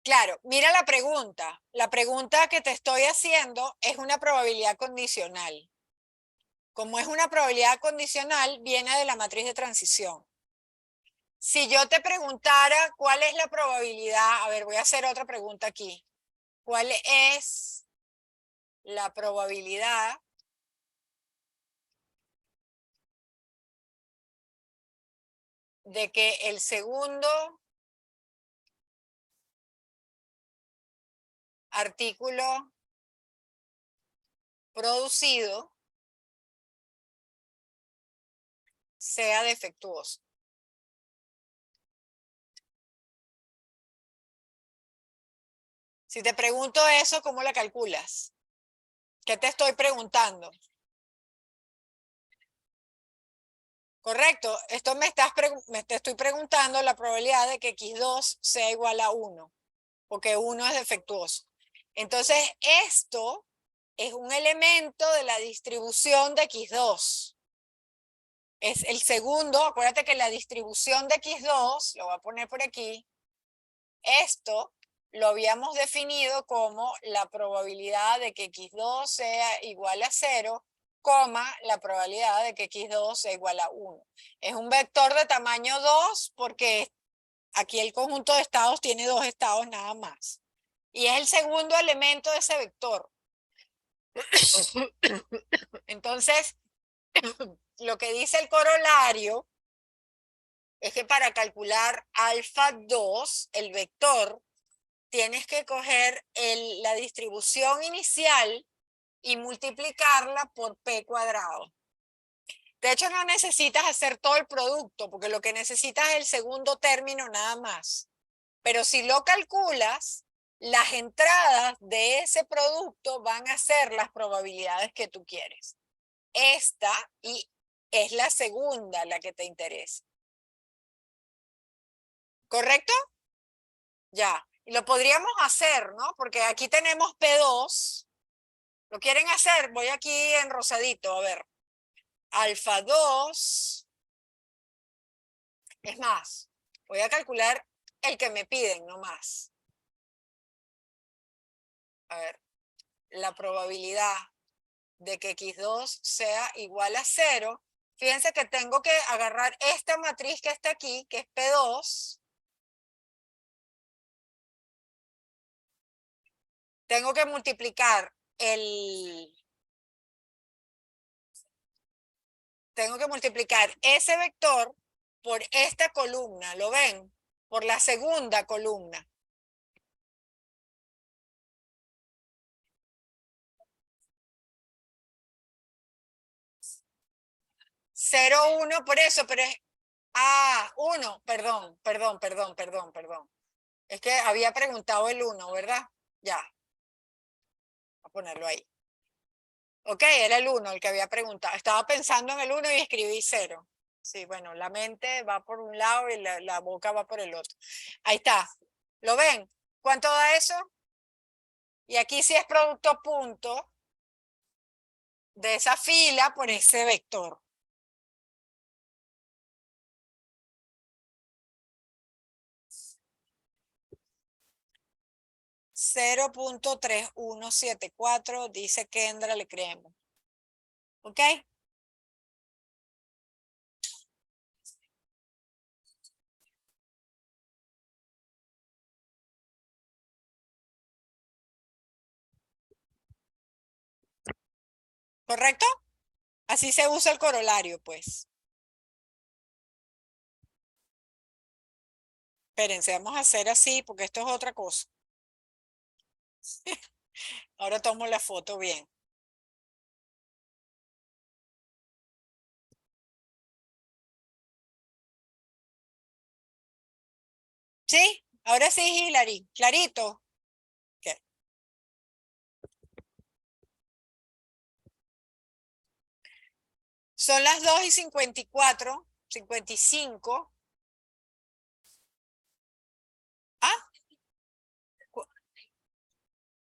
Claro, mira la pregunta. La pregunta que te estoy haciendo es una probabilidad condicional. Como es una probabilidad condicional, viene de la matriz de transición. Si yo te preguntara cuál es la probabilidad, a ver, voy a hacer otra pregunta aquí. ¿Cuál es la probabilidad de que el segundo artículo producido sea defectuoso? Si te pregunto eso, ¿cómo la calculas? ¿Qué te estoy preguntando? Correcto, esto te estoy preguntando la probabilidad de que x2 sea igual a 1, porque 1 es defectuoso. Entonces, esto es un elemento de la distribución de x2. Es el segundo, acuérdate que la distribución de x2, lo voy a poner por aquí, esto lo habíamos definido como la probabilidad de que x2 sea igual a 0, la probabilidad de que x2 sea igual a 1. Es un vector de tamaño 2 porque aquí el conjunto de estados tiene 2 estados nada más. Y es el segundo elemento de ese vector. Entonces, lo que dice el corolario es que para calcular alfa 2, el vector, tienes que coger la distribución inicial y multiplicarla por p cuadrado. De hecho, no necesitas hacer todo el producto, porque lo que necesitas es el segundo término nada más. Pero si lo calculas, las entradas de ese producto van a ser las probabilidades que tú quieres. Esta y es la segunda la que te interesa. ¿Correcto? Ya. Y lo podríamos hacer, ¿no? Porque aquí tenemos P2. ¿Lo quieren hacer? Voy aquí en rosadito, a ver. Alfa 2. Es más, voy a calcular el que me piden, no más. A ver, la probabilidad de que x2 sea igual a 0. Fíjense que tengo que agarrar esta matriz que está aquí, que es P2. Tengo que multiplicar ese vector por esta columna, ¿lo ven? Por la segunda columna. 0, 1, por eso, pero es... Ah, 1, perdón. Es que había preguntado el 1, ¿verdad? Ya. Voy a ponerlo ahí. Ok, era el 1 el que había preguntado. Estaba pensando en el 1 y escribí 0. Sí, bueno, la mente va por un lado y la boca va por el otro. Ahí está. ¿Lo ven? ¿Cuánto da eso? Y aquí sí es producto punto de esa fila por ese vector. .3174 dice Kendra, le creemos. ¿Ok? ¿Correcto? Así se usa el corolario, pues. Espérense, vamos a hacer así porque esto es otra cosa. Ahora tomo la foto bien. ¿Sí? Ahora sí, Hilary. Clarito. Okay. Son las 2:54, 55. Ah,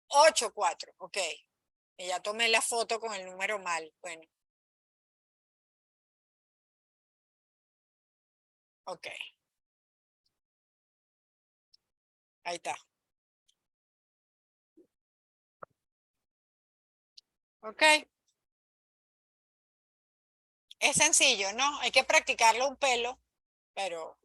8:04. Ok. Y ya tomé la foto con el número mal. Bueno. Ok. Ahí está. ¿Ok? Es sencillo, ¿no? Hay que practicarlo un pelo, pero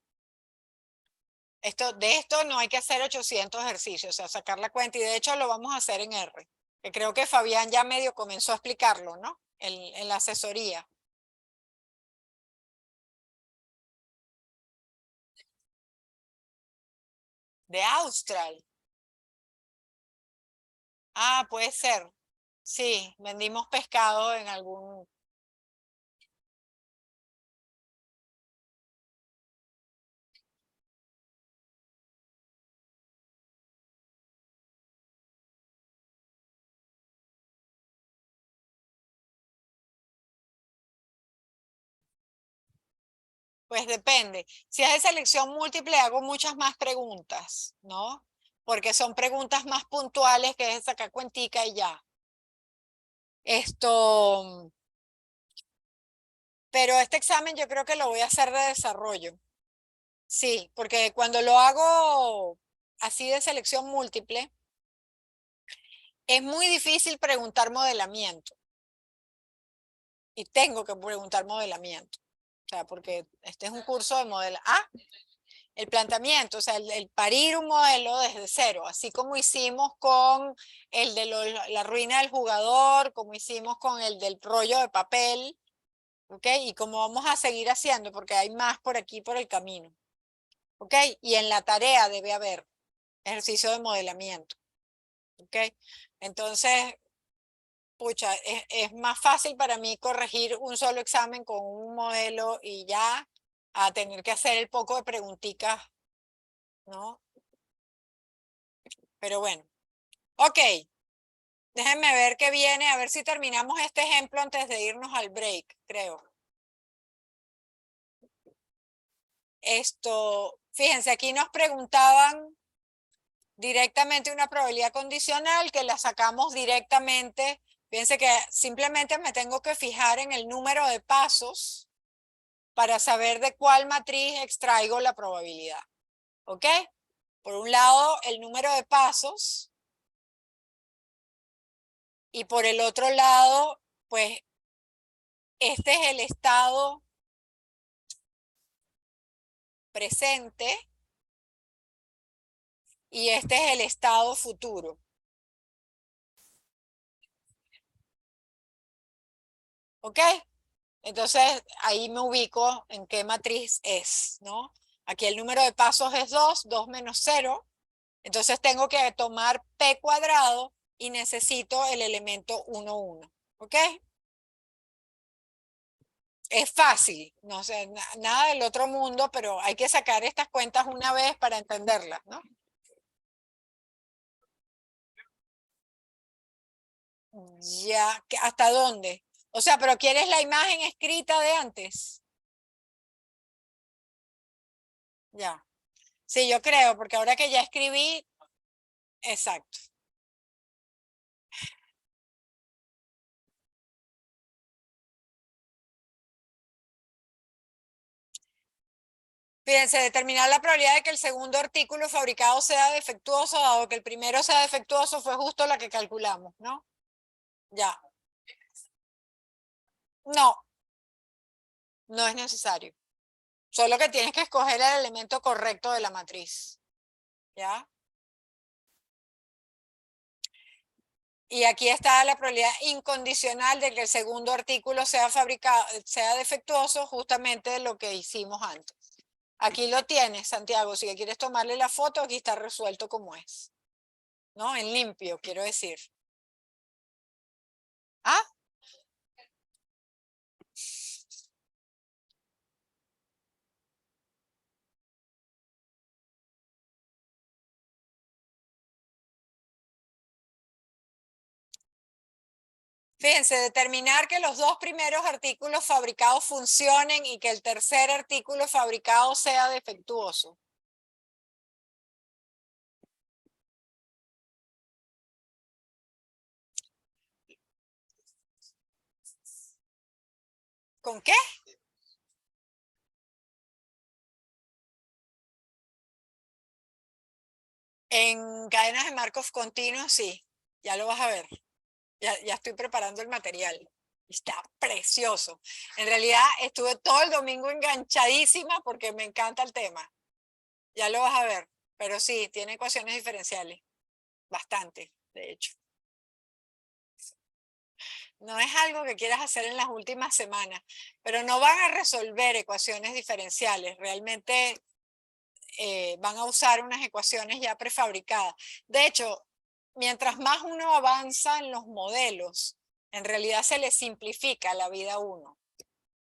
de esto no hay que hacer 800 ejercicios, o sea, sacar la cuenta, y de hecho lo vamos a hacer en R, que creo que Fabián ya medio comenzó a explicarlo, ¿no? En la asesoría. De Austral. Ah, puede ser. Sí, vendimos pescado en algún... Pues depende. Si es de selección múltiple, hago muchas más preguntas, ¿no? Porque son preguntas más puntuales que es sacar cuentica y ya. Pero este examen yo creo que lo voy a hacer de desarrollo. Sí, porque cuando lo hago así de selección múltiple, es muy difícil preguntar modelamiento. Y tengo que preguntar modelamiento. O sea, porque este es un curso de modelo. Ah, el planteamiento, o sea, el parir un modelo desde cero, así como hicimos con el de la ruina del jugador, como hicimos con el del rollo de papel, ¿ok? Y como vamos a seguir haciendo, porque hay más por aquí por el camino, ¿ok? Y en la tarea debe haber ejercicio de modelamiento, ¿ok? Entonces, pucha, es más fácil para mí corregir un solo examen con un modelo y ya a tener que hacer el poco de preguntitas, ¿no? Pero bueno, ok. Déjenme ver qué viene, a ver si terminamos este ejemplo antes de irnos al break, creo. Fíjense, aquí nos preguntaban directamente una probabilidad condicional que la sacamos directamente. Fíjense que simplemente me tengo que fijar en el número de pasos para saber de cuál matriz extraigo la probabilidad. ¿Ok? Por un lado, el número de pasos y por el otro lado, pues este es el estado presente y este es el estado futuro. ¿Ok? Entonces ahí me ubico en qué matriz es, ¿no? Aquí el número de pasos es 2, 2 menos 0. Entonces tengo que tomar p cuadrado y necesito el elemento 1, 1. ¿Ok? Es fácil, no sé, nada del otro mundo, pero hay que sacar estas cuentas una vez para entenderlas, ¿no? Ya, ¿hasta dónde? O sea, pero ¿quieres la imagen escrita de antes? Ya. Sí, yo creo, porque ahora que ya escribí, exacto. Fíjense, determinar la probabilidad de que el segundo artículo fabricado sea defectuoso, dado que el primero sea defectuoso, fue justo la que calculamos, ¿no? Ya. No, no es necesario. Solo que tienes que escoger el elemento correcto de la matriz. ¿Ya? Y aquí está la probabilidad incondicional de que el segundo artículo sea defectuoso, justamente lo que hicimos antes. Aquí lo tienes, Santiago. Si quieres tomarle la foto, aquí está resuelto como es. ¿No? En limpio, quiero decir. ¿Ah? Fíjense, determinar que los dos primeros artículos fabricados funcionen y que el tercer artículo fabricado sea defectuoso. ¿Con qué? En cadenas de Markov continuos, sí. Ya lo vas a ver. Ya estoy preparando el material. Está precioso. En realidad estuve todo el domingo enganchadísima porque me encanta el tema. Ya lo vas a ver. Pero sí, tiene ecuaciones diferenciales. Bastante, de hecho. No es algo que quieras hacer en las últimas semanas, pero no van a resolver ecuaciones diferenciales. Realmente van a usar unas ecuaciones ya prefabricadas. De hecho, mientras más uno avanza en los modelos, en realidad se le simplifica la vida a uno.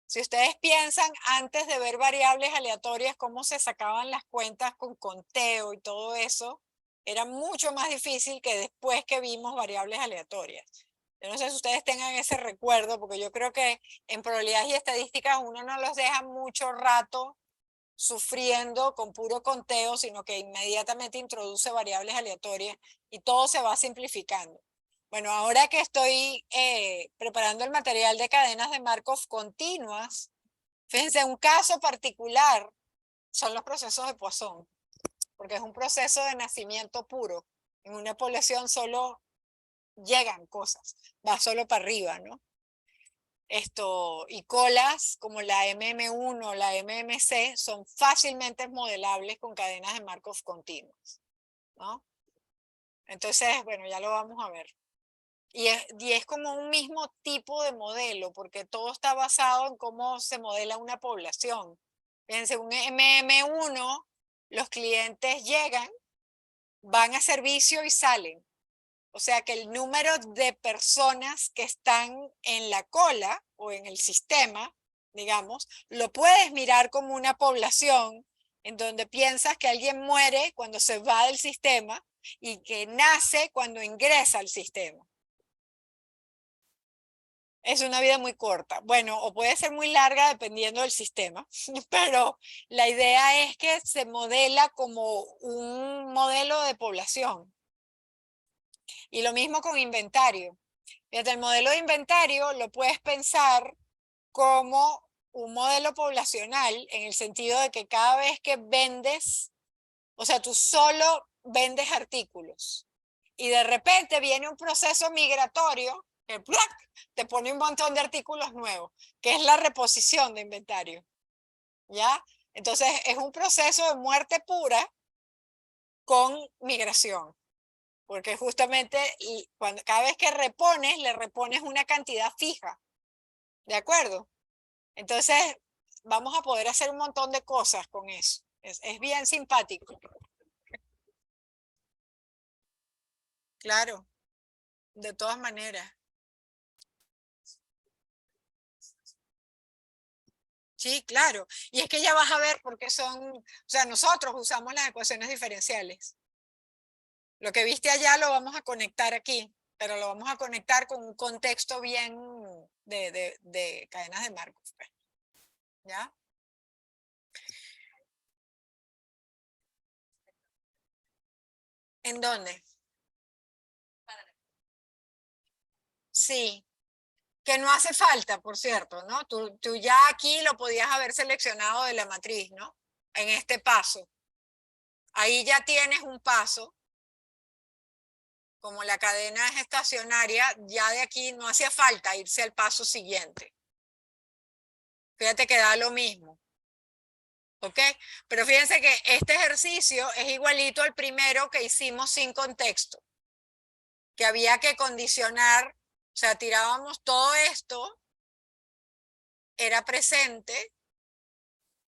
Si ustedes piensan antes de ver variables aleatorias, cómo se sacaban las cuentas con conteo y todo eso, era mucho más difícil que después que vimos variables aleatorias. Yo no sé si ustedes tengan ese recuerdo, porque yo creo que en probabilidades y estadísticas uno no los deja mucho rato sufriendo con puro conteo, sino que inmediatamente introduce variables aleatorias y todo se va simplificando. Bueno, ahora que estoy preparando el material de cadenas de Markov continuas, fíjense, un caso particular son los procesos de Poisson, porque es un proceso de nacimiento puro. En una población solo llegan cosas, va solo para arriba, ¿no? Y colas como la MM1 o la MMC son fácilmente modelables con cadenas de Markov continuas, ¿no? Entonces, bueno, ya lo vamos a ver. Y es como un mismo tipo de modelo, porque todo está basado en cómo se modela una población. Fíjense, un MM1, los clientes llegan, van a servicio y salen. O sea que el número de personas que están en la cola o en el sistema, digamos, lo puedes mirar como una población en donde piensas que alguien muere cuando se va del sistema y que nace cuando ingresa al sistema. Es una vida muy corta. Bueno, o puede ser muy larga dependiendo del sistema, pero la idea es que se modela como un modelo de población. Y lo mismo con inventario. Fíjate, el modelo de inventario lo puedes pensar como un modelo poblacional en el sentido de que cada vez que vendes, o sea, tú solo vendes artículos y de repente viene un proceso migratorio que ¡plac!, te pone un montón de artículos nuevos, que es la reposición de inventario, ¿ya? Entonces es un proceso de muerte pura con migración. Porque justamente cada vez que repones, le repones una cantidad fija. ¿De acuerdo? Entonces, vamos a poder hacer un montón de cosas con eso. Es bien simpático. Claro, de todas maneras. Sí, claro. Y es que ya vas a ver por qué son, o sea, nosotros usamos las ecuaciones diferenciales. Lo que viste allá lo vamos a conectar aquí, pero lo vamos a conectar con un contexto bien de cadenas de Markov. ¿Ya? ¿En dónde? Sí, que no hace falta, por cierto, ¿no? Tú ya aquí lo podías haber seleccionado de la matriz, ¿no? En este paso. Ahí ya tienes un paso. Como la cadena es estacionaria, ya de aquí no hacía falta irse al paso siguiente. Fíjate que da lo mismo. ¿Ok? Pero fíjense que este ejercicio es igualito al primero que hicimos sin contexto. Que había que condicionar, o sea, tirábamos todo esto, era presente.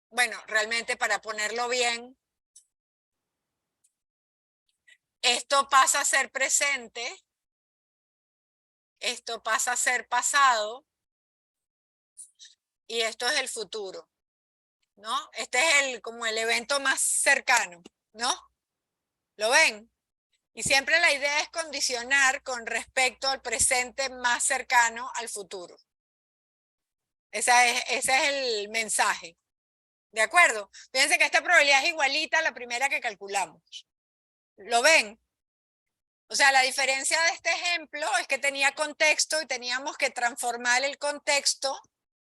Bueno, realmente para ponerlo bien, esto pasa a ser presente, esto pasa a ser pasado y esto es el futuro, ¿no? Este es como el evento más cercano, ¿no? ¿Lo ven? Y siempre la idea es condicionar con respecto al presente más cercano al futuro. Ese es el mensaje. ¿De acuerdo? Fíjense que esta probabilidad es igualita a la primera que calculamos. ¿Lo ven? O sea, la diferencia de este ejemplo es que tenía contexto y teníamos que transformar el contexto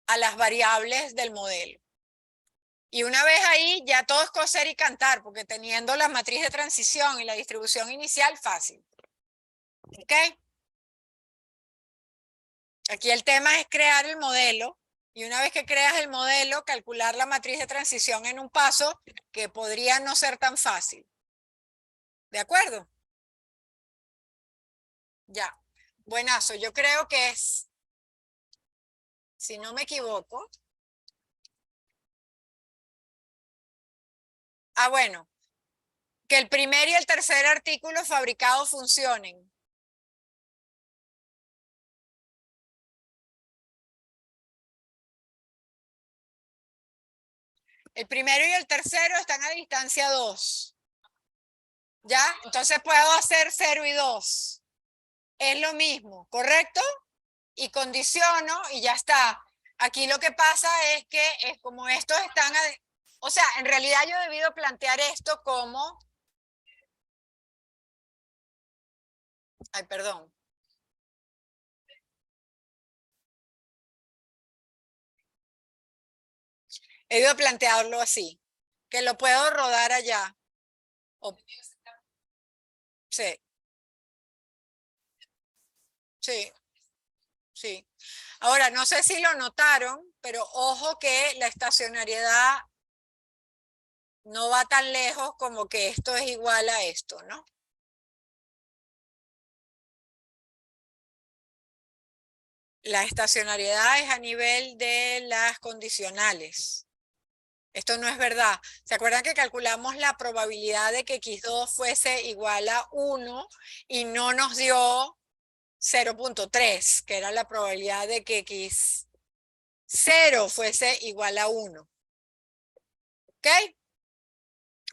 a las variables del modelo. Y una vez ahí, ya todo es coser y cantar, porque teniendo la matriz de transición y la distribución inicial, fácil. ¿Ok? Aquí el tema es crear el modelo y una vez que creas el modelo, calcular la matriz de transición en un paso que podría no ser tan fácil. ¿De acuerdo? Ya. Buenazo. Yo creo que es, si no me equivoco. Ah, bueno. Que el primer y el tercer artículo fabricado funcionen. El primero y el tercero están a distancia 2. ¿Ya? Entonces puedo hacer 0 y 2. Es lo mismo, ¿correcto? Y condiciono y ya está. Aquí lo que pasa es que es como estos están... O sea, en realidad yo he debido plantear esto como... Ay, perdón. He debido plantearlo así. Que lo puedo rodar allá. O- sí, sí, sí. Ahora, no sé si lo notaron, pero ojo que la estacionariedad no va tan lejos como que esto es igual a esto, ¿no? La estacionariedad es a nivel de las condicionales. Esto no es verdad. ¿Se acuerdan que calculamos la probabilidad de que x2 fuese igual a 1 y no nos dio 0.3, que era la probabilidad de que x0 fuese igual a 1? ¿Ok?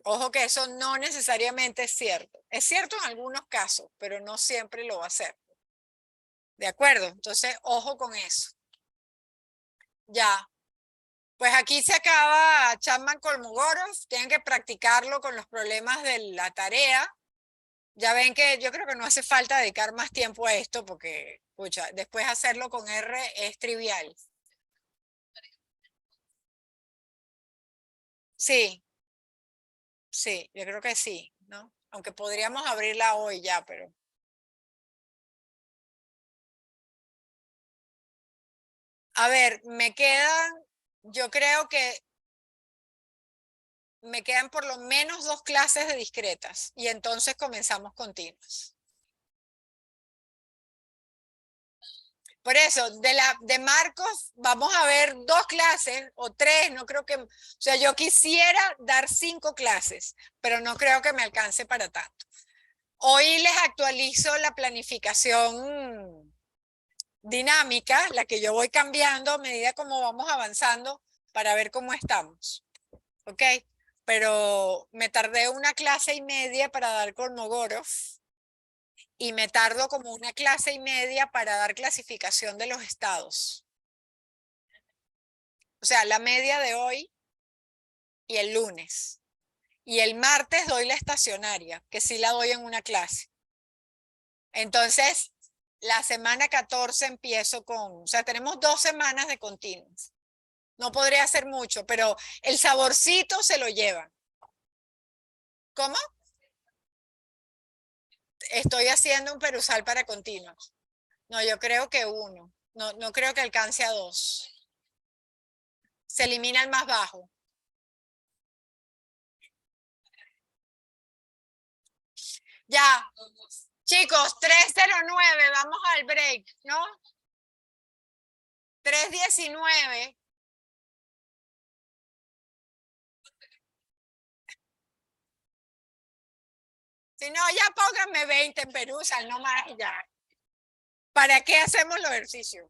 Ojo que eso no necesariamente es cierto. Es cierto en algunos casos, pero no siempre lo va a ser. ¿De acuerdo? Entonces, ojo con eso. Ya. Pues aquí se acaba Chapman-Kolmogorov. Tienen que practicarlo con los problemas de la tarea. Ya ven que yo creo que no hace falta dedicar más tiempo a esto porque, escucha, después hacerlo con R es trivial. Sí, sí, yo creo que sí, ¿no? Aunque podríamos abrirla hoy ya, pero... A ver, yo creo que me quedan por lo menos 2 clases de discretas y entonces comenzamos continuas. Por eso, de Marcos vamos a ver 2 clases o 3, no creo que, o sea, yo quisiera dar 5 clases, pero no creo que me alcance para tanto. Hoy les actualizo la planificación dinámica, la que yo voy cambiando a medida como vamos avanzando para ver cómo estamos. ¿Ok? Pero me tardé 1 clase y media para dar Kolmogorov y me tardo como 1 clase y media para dar clasificación de los estados. O sea, la media de hoy y el lunes. Y el martes doy la estacionaria, que sí la doy en 1 clase. Entonces, la semana 14 empiezo con, o sea, tenemos 2 semanas de continuos. No podría hacer mucho, pero el saborcito se lo llevan. ¿Cómo? Estoy haciendo un perusal para continuos. No, yo creo que 1. No, no creo que alcance a 2. Se elimina el más bajo. Ya, chicos, 3:09, vamos al break, ¿no? 3:19. Si no, ya pónganme 20 en perusal, no más ya. ¿Para qué hacemos los ejercicios?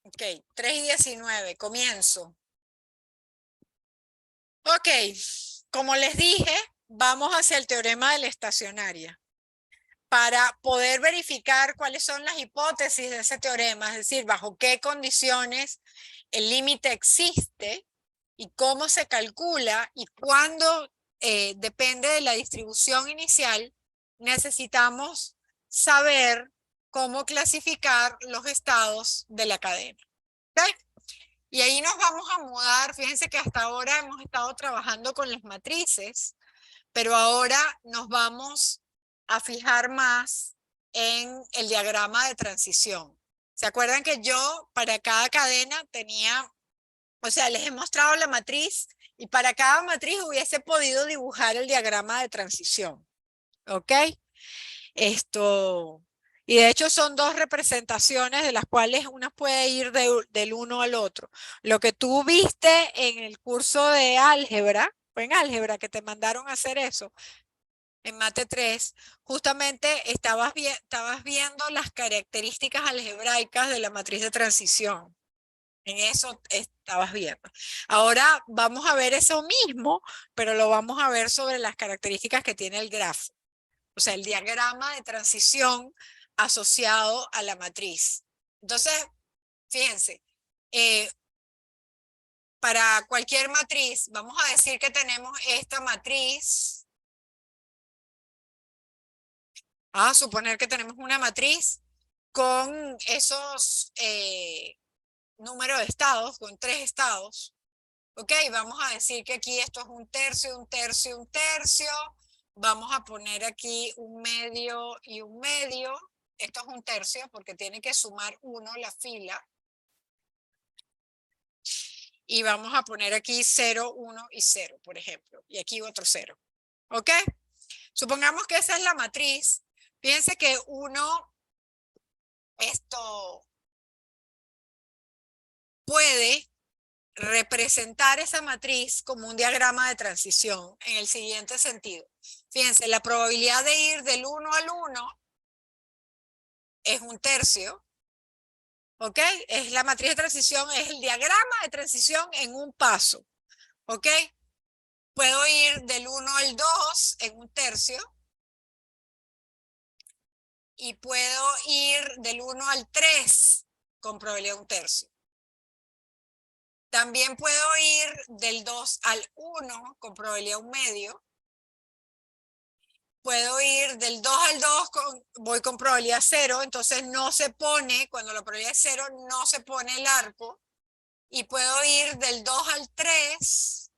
Ok, 3:19, comienzo. Ok, como les dije, vamos hacia el teorema de la estacionaria para poder verificar cuáles son las hipótesis de ese teorema, es decir, bajo qué condiciones el límite existe y cómo se calcula y cuándo depende de la distribución inicial, necesitamos saber cómo clasificar los estados de la cadena. ¿Okay? Y ahí nos vamos a mudar. Fíjense que hasta ahora hemos estado trabajando con las matrices, pero ahora nos vamos a fijar más en el diagrama de transición. ¿Se acuerdan que yo para cada cadena tenía, o sea, les he mostrado la matriz y para cada matriz hubiese podido dibujar el diagrama de transición? ¿Ok? Y de hecho son dos representaciones de las cuales una puede ir del uno al otro. Lo que tú viste en el curso de álgebra, fue en álgebra que te mandaron a hacer eso, en Mate 3, justamente estabas viendo las características algebraicas de la matriz de transición. En eso estabas viendo. Ahora vamos a ver eso mismo, pero lo vamos a ver sobre las características que tiene el grafo. O sea, el diagrama de transición asociado a la matriz. Entonces, fíjense, para cualquier matriz, vamos a decir que tenemos esta matriz. A suponer que tenemos una matriz con esos números de estados, con 3 estados. Ok, vamos a decir que aquí esto es un tercio, un tercio, un tercio. Vamos a poner aquí un medio y un medio. Esto es un tercio porque tiene que sumar 1 la fila. Y vamos a poner aquí 0, 1 y 0, por ejemplo. Y aquí otro 0. ¿Ok? Supongamos que esa es la matriz. Fíjense que puede representar esa matriz como un diagrama de transición en el siguiente sentido. Fíjense, la probabilidad de ir del 1 al 1 es un tercio. ¿Ok? Es la matriz de transición, es el diagrama de transición en un paso. ¿Ok? Puedo ir del 1 al 2 en un tercio. Y puedo ir del 1 al 3 con probabilidad de un tercio. También puedo ir del 2 al 1 con probabilidad de un medio. Puedo ir del 2 al 2, voy con probabilidad 0, entonces no se pone, cuando la probabilidad es 0, no se pone el arco. Y puedo ir del 2 al 3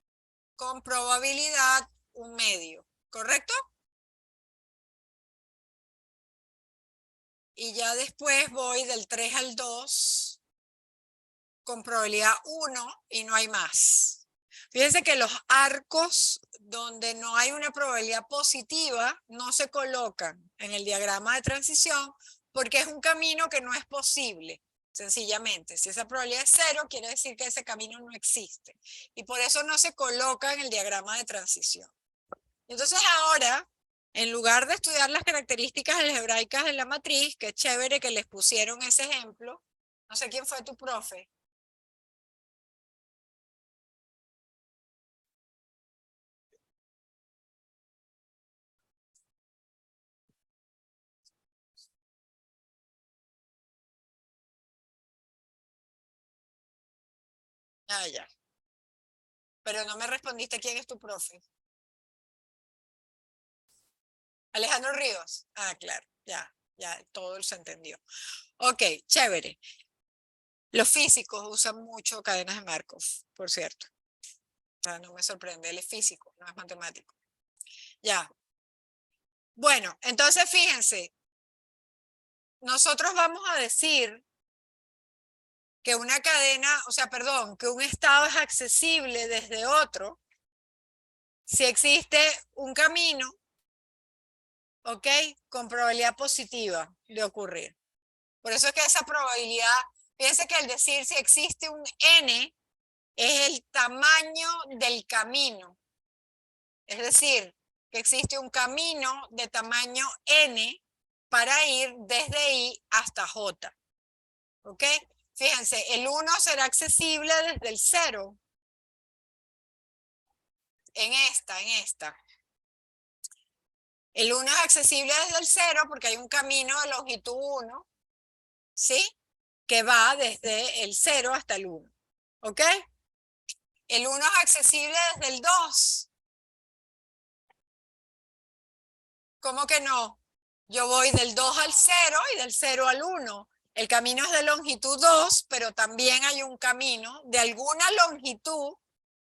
con probabilidad un medio, ¿correcto? Y ya después voy del 3 al 2 con probabilidad 1 y no hay más. Fíjense que los arcos donde no hay una probabilidad positiva no se colocan en el diagrama de transición porque es un camino que no es posible, sencillamente. Si esa probabilidad es 0, quiere decir que ese camino no existe. Y por eso no se coloca en el diagrama de transición. Entonces ahora, en lugar de estudiar las características algebraicas de la matriz, que chévere que les pusieron ese ejemplo, no sé quién fue tu profe. Ah, ya. Pero no me respondiste quién es tu profe. Alejandro Ríos. Ah, claro, ya todo se entendió. Ok, chévere. Los físicos usan mucho cadenas de Markov, por cierto. O sea, no me sorprende, él es físico, no es matemático. Ya. Bueno, entonces fíjense, nosotros vamos a decir que una cadena, o sea, perdón, que un estado es accesible desde otro si existe un camino, ¿ok? Con probabilidad positiva de ocurrir. Por eso es que esa probabilidad, fíjense que al decir si existe un n, es el tamaño del camino. Es decir, que existe un camino de tamaño n para ir desde I hasta J. ¿Ok? Fíjense, el 1 será accesible desde el 0. En esta. El 1 es accesible desde el 0 porque hay un camino de longitud 1, ¿sí? Que va desde el 0 hasta el 1. ¿Ok? El 1 es accesible desde el 2. ¿Cómo que no? Yo voy del 2 al 0 y del 0 al 1. El camino es de longitud 2, pero también hay un camino de alguna longitud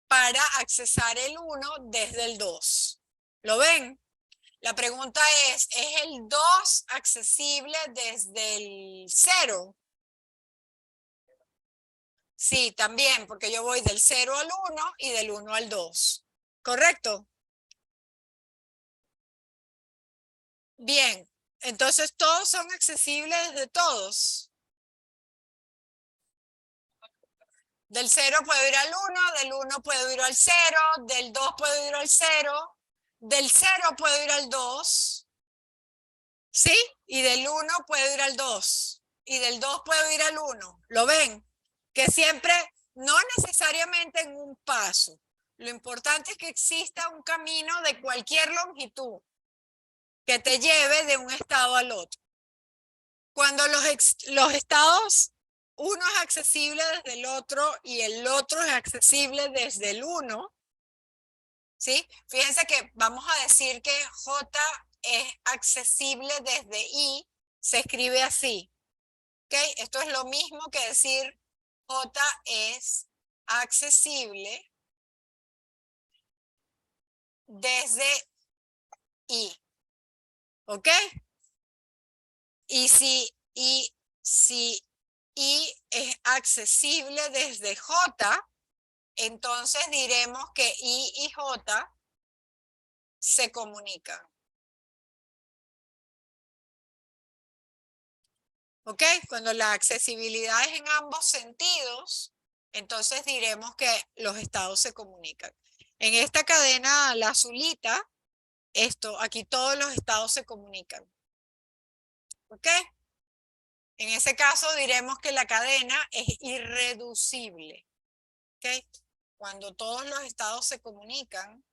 para accesar el 1 desde el 2. ¿Lo ven? La pregunta ¿es el 2 accesible desde el 0? Sí, también, porque yo voy del 0 al 1 y del 1 al 2. ¿Correcto? Bien, entonces todos son accesibles desde todos. Del 0 puedo ir al 1, del 1 puedo ir al 0, del 2 puedo ir al 0, del 0 puedo ir al 2, ¿sí? Y del 1 puedo ir al 2, y del 2 puedo ir al 1. ¿Lo ven? Que siempre, no necesariamente en un paso. Lo importante es que exista un camino de cualquier longitud que te lleve de un estado al otro. Cuando los estados, uno es accesible desde el otro y el otro es accesible desde el uno, ¿sí? Fíjense que vamos a decir que J es accesible desde I, se escribe así, ¿ok? Esto es lo mismo que decir J es accesible desde I, ¿ok? Y si I es accesible desde J, entonces diremos que I y J se comunican. ¿Ok? Cuando la accesibilidad es en ambos sentidos, entonces diremos que los estados se comunican. En esta cadena, la azulita, aquí todos los estados se comunican. ¿Ok? En ese caso diremos que la cadena es irreducible. ¿Ok? Cuando todos los estados se comunican,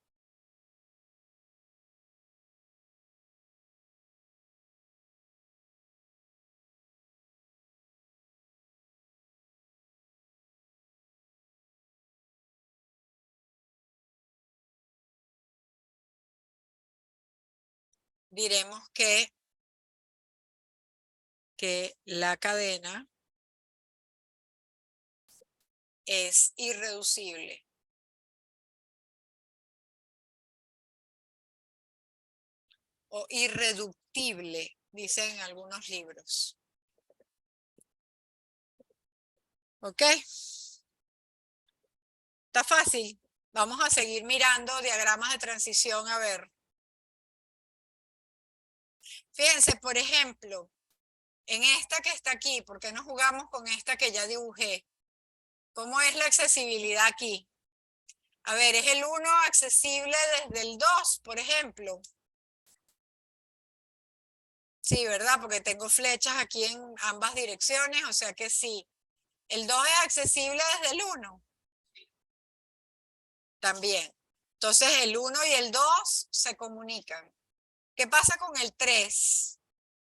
diremos que la cadena es irreducible. O irreductible, dicen en algunos libros. ¿Ok? Está fácil. Vamos a seguir mirando diagramas de transición a ver. Fíjense, por ejemplo, en esta que está aquí, ¿por qué no jugamos con esta que ya dibujé? ¿Cómo es la accesibilidad aquí? A ver, ¿es el 1 accesible desde el 2, por ejemplo? Sí, ¿verdad? Porque tengo flechas aquí en ambas direcciones, o sea que sí. ¿El 2 es accesible desde el 1? También. Entonces el 1 y el 2 se comunican. ¿Qué pasa con el 3?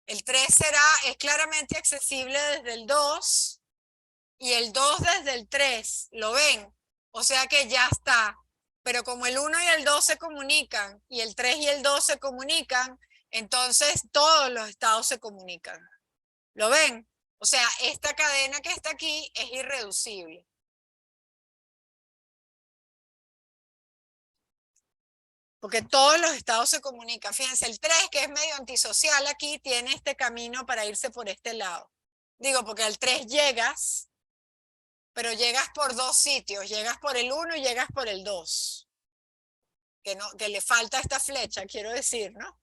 El 3 es claramente accesible desde el 2 y el 2 desde el 3. ¿Lo ven? O sea que ya está. Pero como el 1 y el 2 se comunican y el 3 y el 2 se comunican, entonces todos los estados se comunican. ¿Lo ven? O sea, esta cadena que está aquí es irreducible. Porque todos los estados se comunican. Fíjense, el 3, que es medio antisocial aquí, tiene este camino para irse por este lado. Digo, porque al 3 llegas, pero llegas por dos sitios. Llegas por el 1 y llegas por el 2. Que le falta esta flecha, quiero decir, ¿no?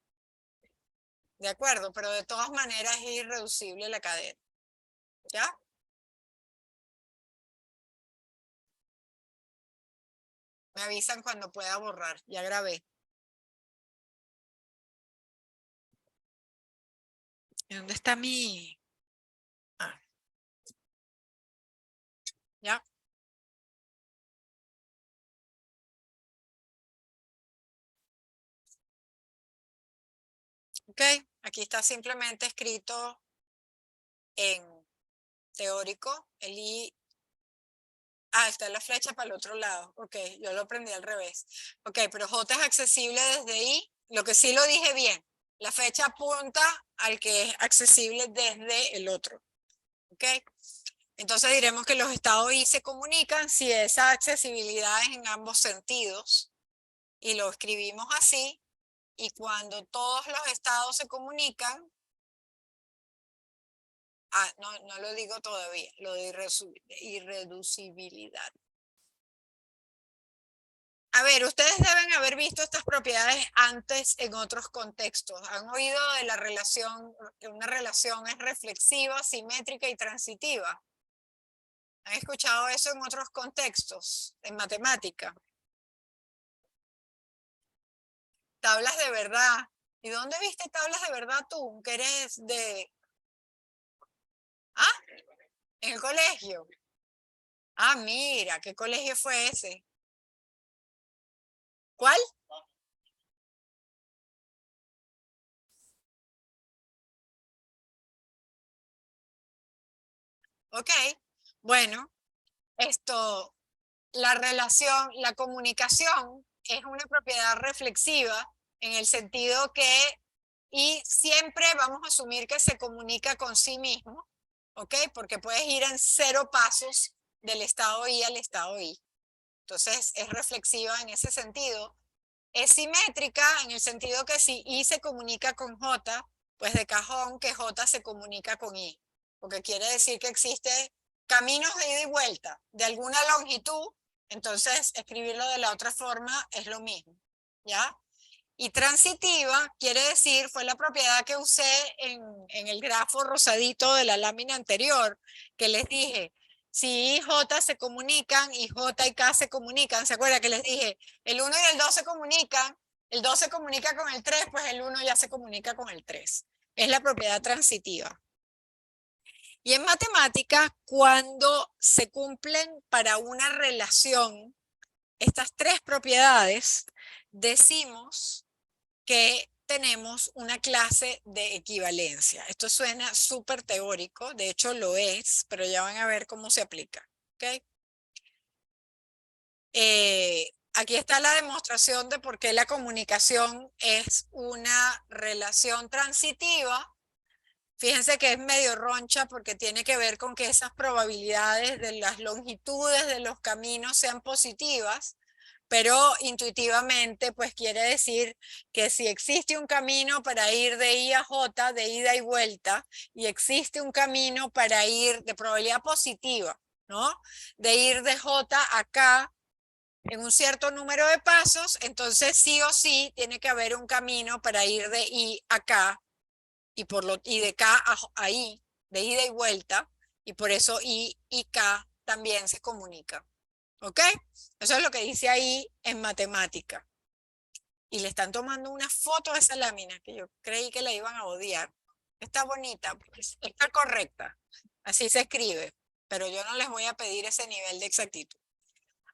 De acuerdo, pero de todas maneras es irreducible la cadena. ¿Ya? Me avisan cuando pueda borrar. Ya grabé. ¿Y dónde está mi...? Ah. ¿Ya? Ok, aquí está simplemente escrito en teórico, el I. Ah, está la flecha para el otro lado. Ok, yo lo aprendí al revés. Ok, pero J es accesible desde I. Lo que sí lo dije bien. La flecha apunta al que es accesible desde el otro. Ok. Entonces diremos que los estados I se comunican si esa accesibilidad es en ambos sentidos. Y lo escribimos así. Y cuando todos los estados se comunican, no lo digo todavía, lo de irreducibilidad. A ver, ustedes deben haber visto estas propiedades antes en otros contextos. ¿Han oído de la relación, que una relación es reflexiva, simétrica y transitiva? ¿Han escuchado eso en otros contextos, en matemática? Tablas de verdad. ¿Y dónde viste tablas de verdad tú? Que eres de... ¿Ah? En el colegio. Ah, mira, ¿qué colegio fue ese? ¿Cuál? Ok. Bueno, la relación, la comunicación es una propiedad reflexiva en el sentido que, y siempre vamos a asumir que se comunica con sí mismo, ¿ok? Porque puedes ir en 0 pasos del estado I al estado I. Entonces es reflexiva en ese sentido. Es simétrica en el sentido que si I se comunica con J, pues de cajón que J se comunica con I. Porque quiere decir que existe caminos de ida y vuelta de alguna longitud, entonces escribirlo de la otra forma es lo mismo, ¿ya? Y transitiva quiere decir, fue la propiedad que usé en el grafo rosadito de la lámina anterior, que les dije, si I y J se comunican y J y K se comunican, ¿se acuerdan que les dije? El 1 y el 2 se comunican, el 2 se comunica con el 3, pues el 1 ya se comunica con el 3. Es la propiedad transitiva. Y en matemática, cuando se cumplen para una relación estas 3 propiedades, decimos que tenemos una clase de equivalencia. Esto suena súper teórico, de hecho lo es, pero ya van a ver cómo se aplica. ¿Okay? Aquí está la demostración de por qué la comunicación es una relación transitiva. Fíjense que es medio roncha porque tiene que ver con que esas probabilidades de las longitudes de los caminos sean positivas, pero intuitivamente pues quiere decir que si existe un camino para ir de I a J, de ida y vuelta, y existe un camino para ir de probabilidad positiva, ¿no? De ir de J a K en un cierto número de pasos, entonces sí o sí tiene que haber un camino para ir de I a K y de K a I, de ida y vuelta, y por eso I y K también se comunican. ¿Ok? Eso es lo que dice ahí en matemática. Y le están tomando una foto a esa lámina que yo creí que la iban a odiar. Está bonita, pues, está correcta. Así se escribe, pero yo no les voy a pedir ese nivel de exactitud.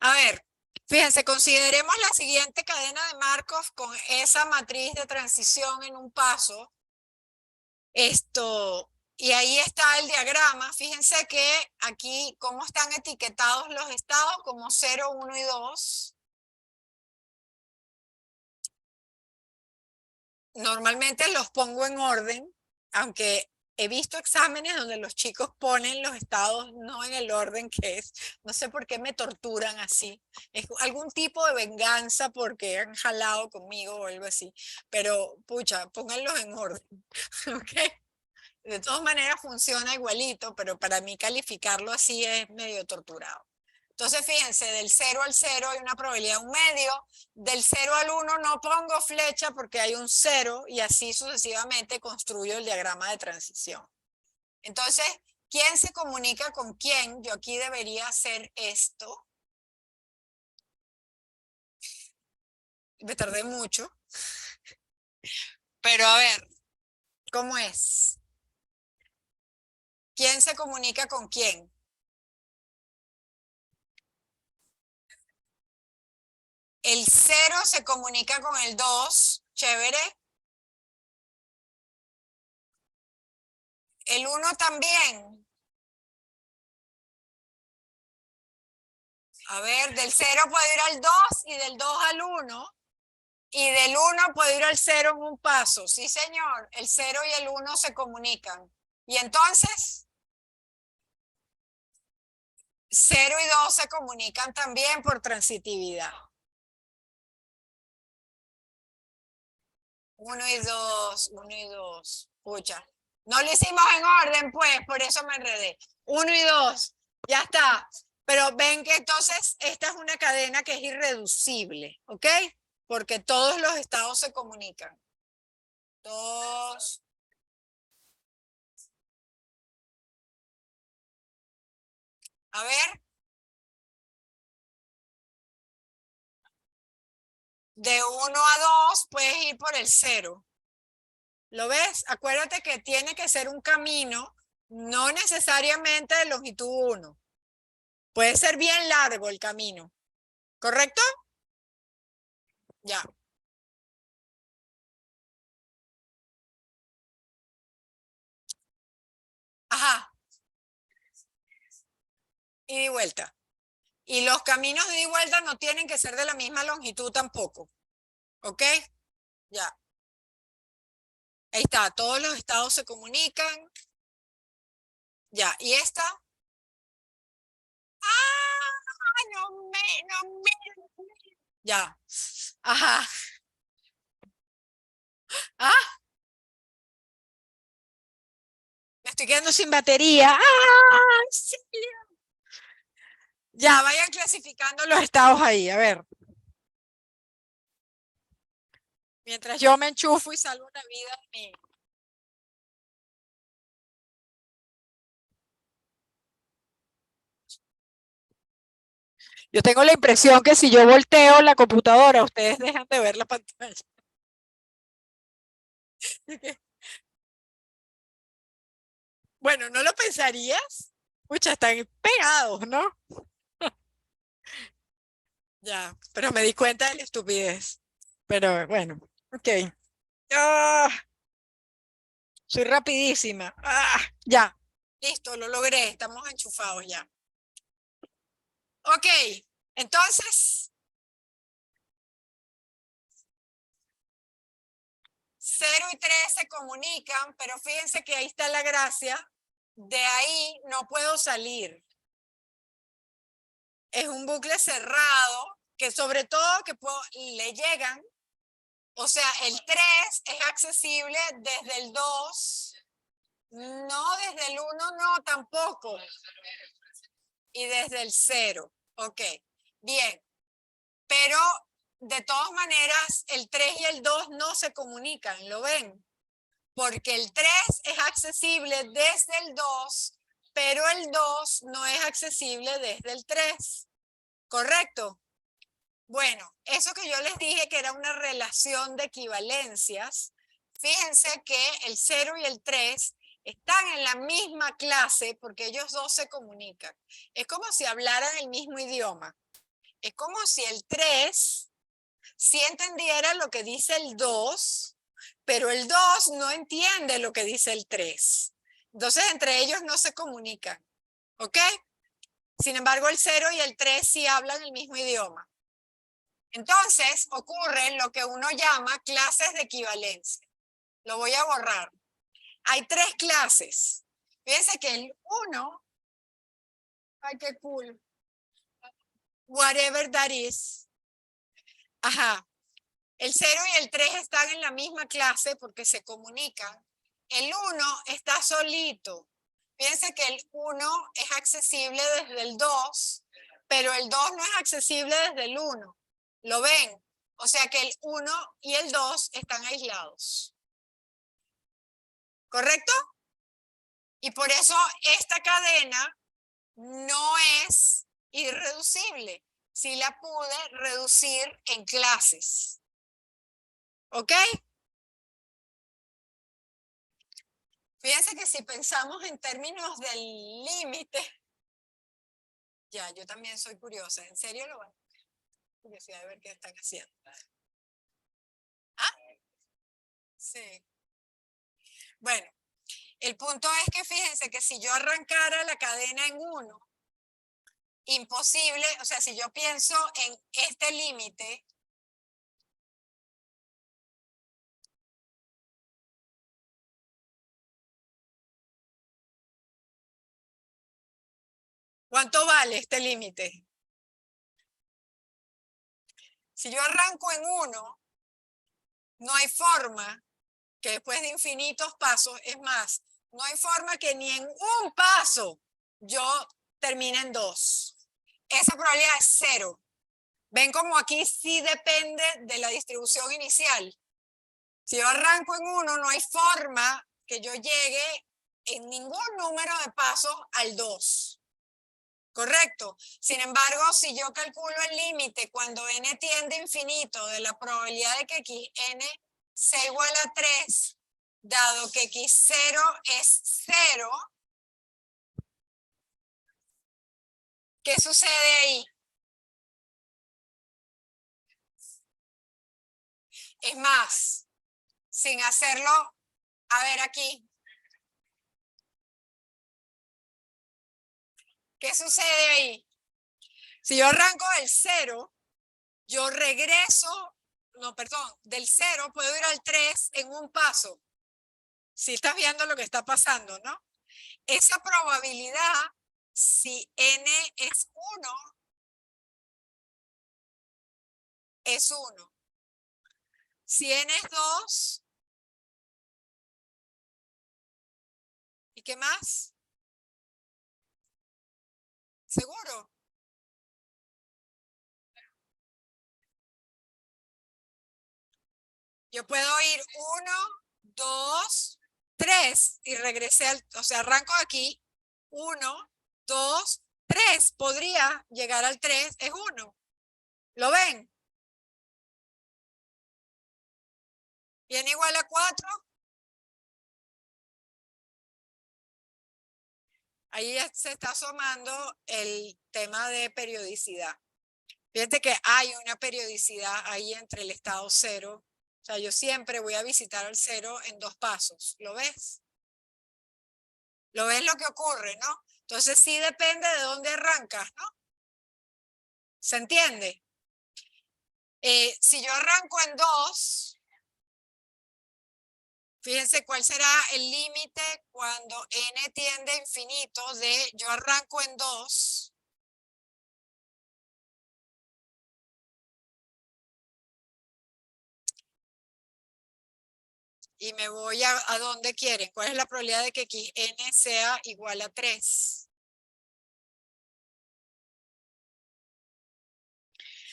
A ver, fíjense, consideremos la siguiente cadena de Markov con esa matriz de transición en un paso. Y ahí está el diagrama. Fíjense que aquí, cómo están etiquetados los estados como 0, 1 y 2. Normalmente los pongo en orden, aunque he visto exámenes donde los chicos ponen los estados no en el orden que es. No sé por qué me torturan así. Es algún tipo de venganza porque han jalado conmigo o algo así. Pero, pucha, pónganlos en orden. ¿Ok? De todas maneras funciona igualito, pero para mí calificarlo así es medio torturado. Entonces, fíjense, del 0 al 0 hay una probabilidad de un medio, del 0 al 1 no pongo flecha porque hay un 0 y así sucesivamente construyo el diagrama de transición. Entonces, ¿quién se comunica con quién? Yo aquí debería hacer esto. Me tardé mucho. Pero a ver, ¿cómo es? ¿Quién se comunica con quién? El 0 se comunica con el 2, chévere. El 1 también. A ver, del 0 puede ir al 2 y del 2 al 1. Y del 1 puede ir al 0 en un paso. Sí, señor. El 0 y el 1 se comunican. Y entonces, 0 y 2 se comunican también por transitividad. 1 y 2, 1 y 2. Escucha. No lo hicimos en orden, pues, por eso me enredé. 1 y 2. Ya está. Pero ven que entonces esta es una cadena que es irreducible, ¿ok? Porque todos los estados se comunican. 2. A ver. De 1 a 2 puedes ir por el 0. ¿Lo ves? Acuérdate que tiene que ser un camino, no necesariamente de longitud 1. Puede ser bien largo el camino. ¿Correcto? Ya. Ajá. Ida y vuelta. Y los caminos de ida y vuelta no tienen que ser de la misma longitud tampoco. ¿Ok? Ya. Ahí está. Todos los estados se comunican. Ya. ¿Y esta? ¡Ah! No me. Ya. Ajá. Ah, me estoy quedando sin batería. ¡Ah! Sí. Ya, vayan clasificando los estados ahí, a ver. Mientras yo me enchufo y salvo una vida de mí. Yo tengo la impresión que si yo volteo la computadora, ustedes dejan de ver la pantalla. Bueno, ¿no lo pensarías? Pucha, están pegados, ¿no? Ya, pero me di cuenta de la estupidez. Pero bueno, ok. Ah, soy rapidísima. Ah, ya. Listo, lo logré. Estamos enchufados ya. Ok, entonces, 0 y 3 se comunican, pero fíjense que ahí está la gracia. De ahí no puedo salir. Es un bucle cerrado que sobre todo que le llegan. O sea, el 3 es accesible desde el 2. No, desde el 1 no, tampoco. Y desde el 0. Ok, bien. Pero de todas maneras, el 3 y el 2 no se comunican, ¿lo ven? Porque el 3 es accesible desde el 2, pero el 2 no es accesible desde el 3. ¿Correcto? Bueno, eso que yo les dije que era una relación de equivalencias, fíjense que el 0 y el 3 están en la misma clase porque ellos dos se comunican. Es como si hablaran el mismo idioma. Es como si el 3 sí entendiera lo que dice el 2, pero el 2 no entiende lo que dice el 3. Entonces, entre ellos no se comunican. ¿Ok? Sin embargo, el 0 y el 3 sí hablan el mismo idioma. Entonces, ocurre lo que uno llama clases de equivalencia. Lo voy a borrar. Hay 3 clases. Fíjense que el 1, ay, qué cool. Whatever that is. Ajá. El 0 y el 3 están en la misma clase porque se comunican. El 1 está solito. Fíjense que el 1 es accesible desde el 2, pero el 2 no es accesible desde el 1. ¿Lo ven? O sea que el 1 y el 2 están aislados. ¿Correcto? Y por eso esta cadena no es irreducible. Sí la pude reducir en clases. ¿Ok? Fíjense que si pensamos en términos del límite, ya, yo también soy curiosa, ¿en serio lo van? curiosidad de ver qué están haciendo. ¿Ah? Sí. Bueno, el punto es que fíjense que si yo arrancara la cadena en 1, imposible, o sea, si yo pienso en este límite, ¿cuánto vale este límite? Si yo arranco en 1, no hay forma que después de infinitos pasos, es más, no hay forma que ni en un paso yo termine en 2. Esa probabilidad es 0. ¿Ven como aquí sí depende de la distribución inicial? Si yo arranco en 1, no hay forma que yo llegue en ningún número de pasos al 2. ¿Correcto? Sin embargo, si yo calculo el límite cuando n tiende a infinito de la probabilidad de que xn sea igual a 3, dado que x0 es 0, ¿qué sucede ahí? Es más, sin hacerlo, a ver aquí. ¿Qué sucede ahí? Si yo arranco del 0, yo regreso, no, perdón, del 0 puedo ir al 3 en un paso. Si estás viendo lo que está pasando, ¿no? Esa probabilidad, si n es 1, es 1. Si n es 2, ¿y qué más? ¿Seguro? Yo puedo ir 1, 2, 3 y regresé al, o sea, arranco aquí, 1, 2, 3. Podría llegar al 3, es 1. ¿Lo ven? ¿Y n igual a 4? Ahí ya se está asomando el tema de periodicidad. Fíjate que hay una periodicidad ahí entre el estado 0. O sea, yo siempre voy a visitar al 0 en 2 pasos. ¿Lo ves? ¿Lo ves lo que ocurre, no? Entonces sí depende de dónde arrancas, ¿no? ¿Se entiende? Si yo arranco en 2, fíjense cuál será el límite cuando n tiende a infinito de yo arranco en 2. Y me voy a donde quieren. ¿Cuál es la probabilidad de que xn sea igual a 3?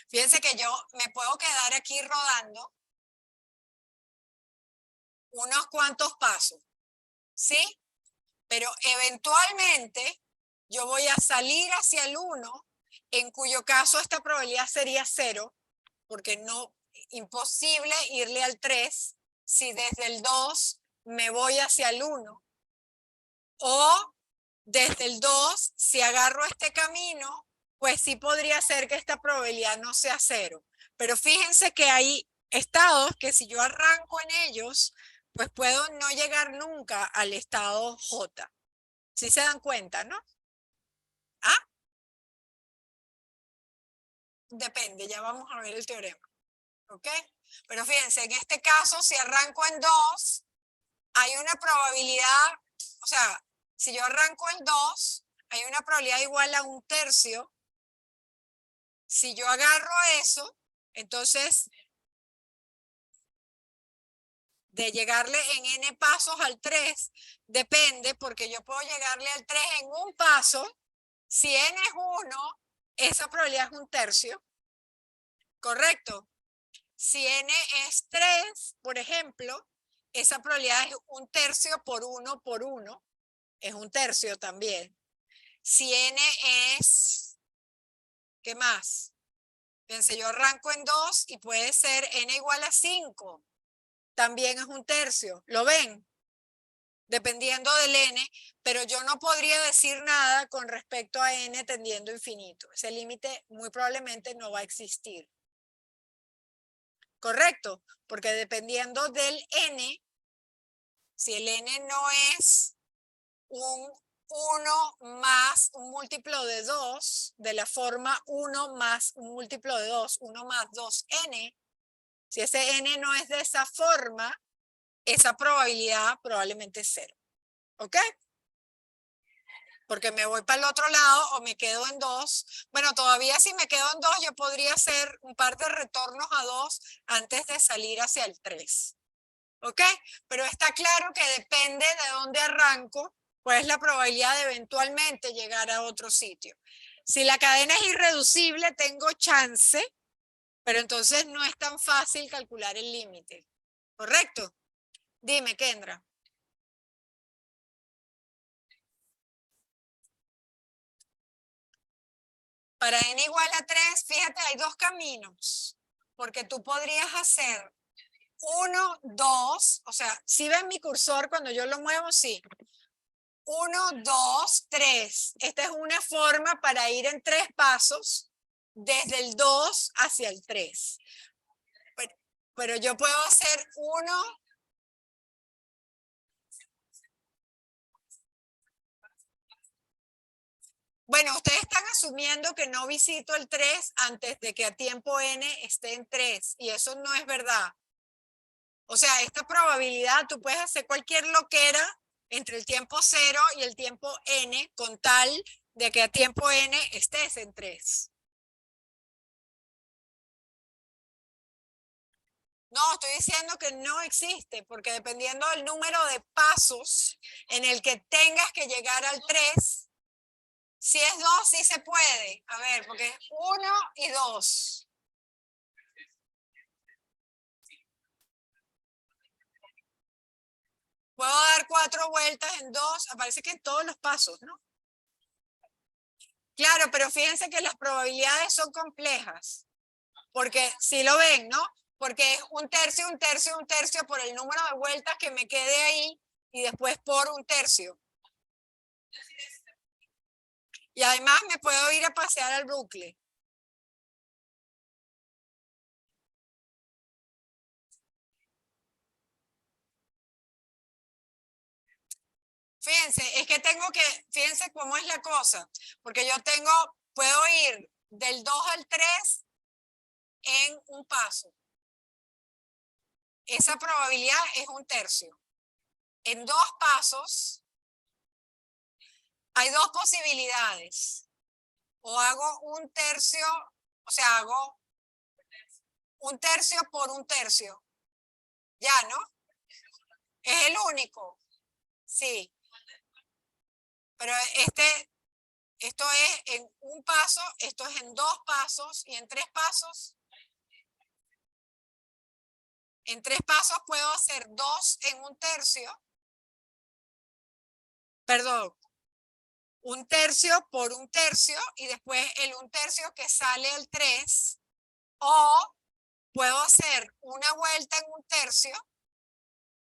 Fíjense que yo me puedo quedar aquí rodando unos cuantos pasos, ¿sí? Pero eventualmente yo voy a salir hacia el 1, en cuyo caso esta probabilidad sería 0, porque no, imposible irle al 3 si desde el 2 me voy hacia el 1. O desde el 2, si agarro este camino, pues sí podría ser que esta probabilidad no sea 0. Pero fíjense que hay estados que si yo arranco en ellos, pues puedo no llegar nunca al estado J. ¿Sí se dan cuenta, no? ¿Ah? Depende, ya vamos a ver el teorema. ¿Ok? Pero fíjense, en este caso, si arranco en 2, hay una probabilidad, o sea, si yo arranco en 2, hay una probabilidad igual a 1/3. Si yo agarro eso, entonces de llegarle en n pasos al 3, depende, porque yo puedo llegarle al 3 en un paso. Si n es 1, esa probabilidad es 1/3. ¿Correcto? Si n es 3, por ejemplo, esa probabilidad es 1/3 por 1 por 1. Es 1/3 también. Si n es, ¿qué más? Fíjense, yo arranco en 2 y puede ser n igual a 5. También es 1/3. ¿Lo ven? Dependiendo del n, pero yo no podría decir nada con respecto a n tendiendo a infinito. Ese límite muy probablemente no va a existir. Correcto, porque dependiendo del n, si el n no es un 1 más un múltiplo de 2, de la forma 1 más un múltiplo de 2, 1 más 2n, si ese n no es de esa forma, esa probabilidad probablemente es 0. ¿Ok? Porque me voy para el otro lado o me quedo en 2. Bueno, todavía si me quedo en 2, yo podría hacer un par de retornos a 2 antes de salir hacia el 3. ¿Ok? Pero está claro que depende de dónde arranco, cuál es la probabilidad de eventualmente llegar a otro sitio. Si la cadena es irreducible, tengo chance, pero entonces no es tan fácil calcular el límite. ¿Correcto? Dime, Kendra. Para n igual a 3, fíjate, hay dos caminos, porque tú podrías hacer 1, 2, o sea, si ven mi cursor cuando yo lo muevo, sí. 1, 2, 3. Esta es una forma para ir en 3 pasos desde el 2 hacia el 3. Pero yo puedo hacer 1. Bueno, ustedes están asumiendo que no visito el 3 antes de que a tiempo n esté en 3, y eso no es verdad. O sea, esta probabilidad, tú puedes hacer cualquier loquera entre el tiempo 0 y el tiempo n con tal de que a tiempo n estés en 3. No, estoy diciendo que no existe, porque dependiendo del número de pasos en el que tengas que llegar al 3, si es 2, sí se puede. A ver, porque es 1 y 2. Puedo dar 4 vueltas en 2, aparece que en todos los pasos, ¿no? Claro, pero fíjense que las probabilidades son complejas, porque si lo ven, ¿no? Porque es un tercio, un tercio, un tercio por el número de vueltas que me quede ahí y después por un tercio. Y además me puedo ir a pasear al bucle. Fíjense, es que fíjense cómo es la cosa, porque puedo ir del 2 al 3 en un paso. Esa probabilidad es un tercio. En 2 pasos hay 2 posibilidades. O hago un tercio, o sea, hago un tercio por un tercio. Ya, ¿no? Es el único. Sí. Pero esto es en un paso, esto es en 2 pasos y en 3 pasos. En 3 pasos puedo hacer 2 en un tercio. Perdón. Un tercio por un tercio y después el un tercio que sale al 3. O puedo hacer una vuelta en un tercio.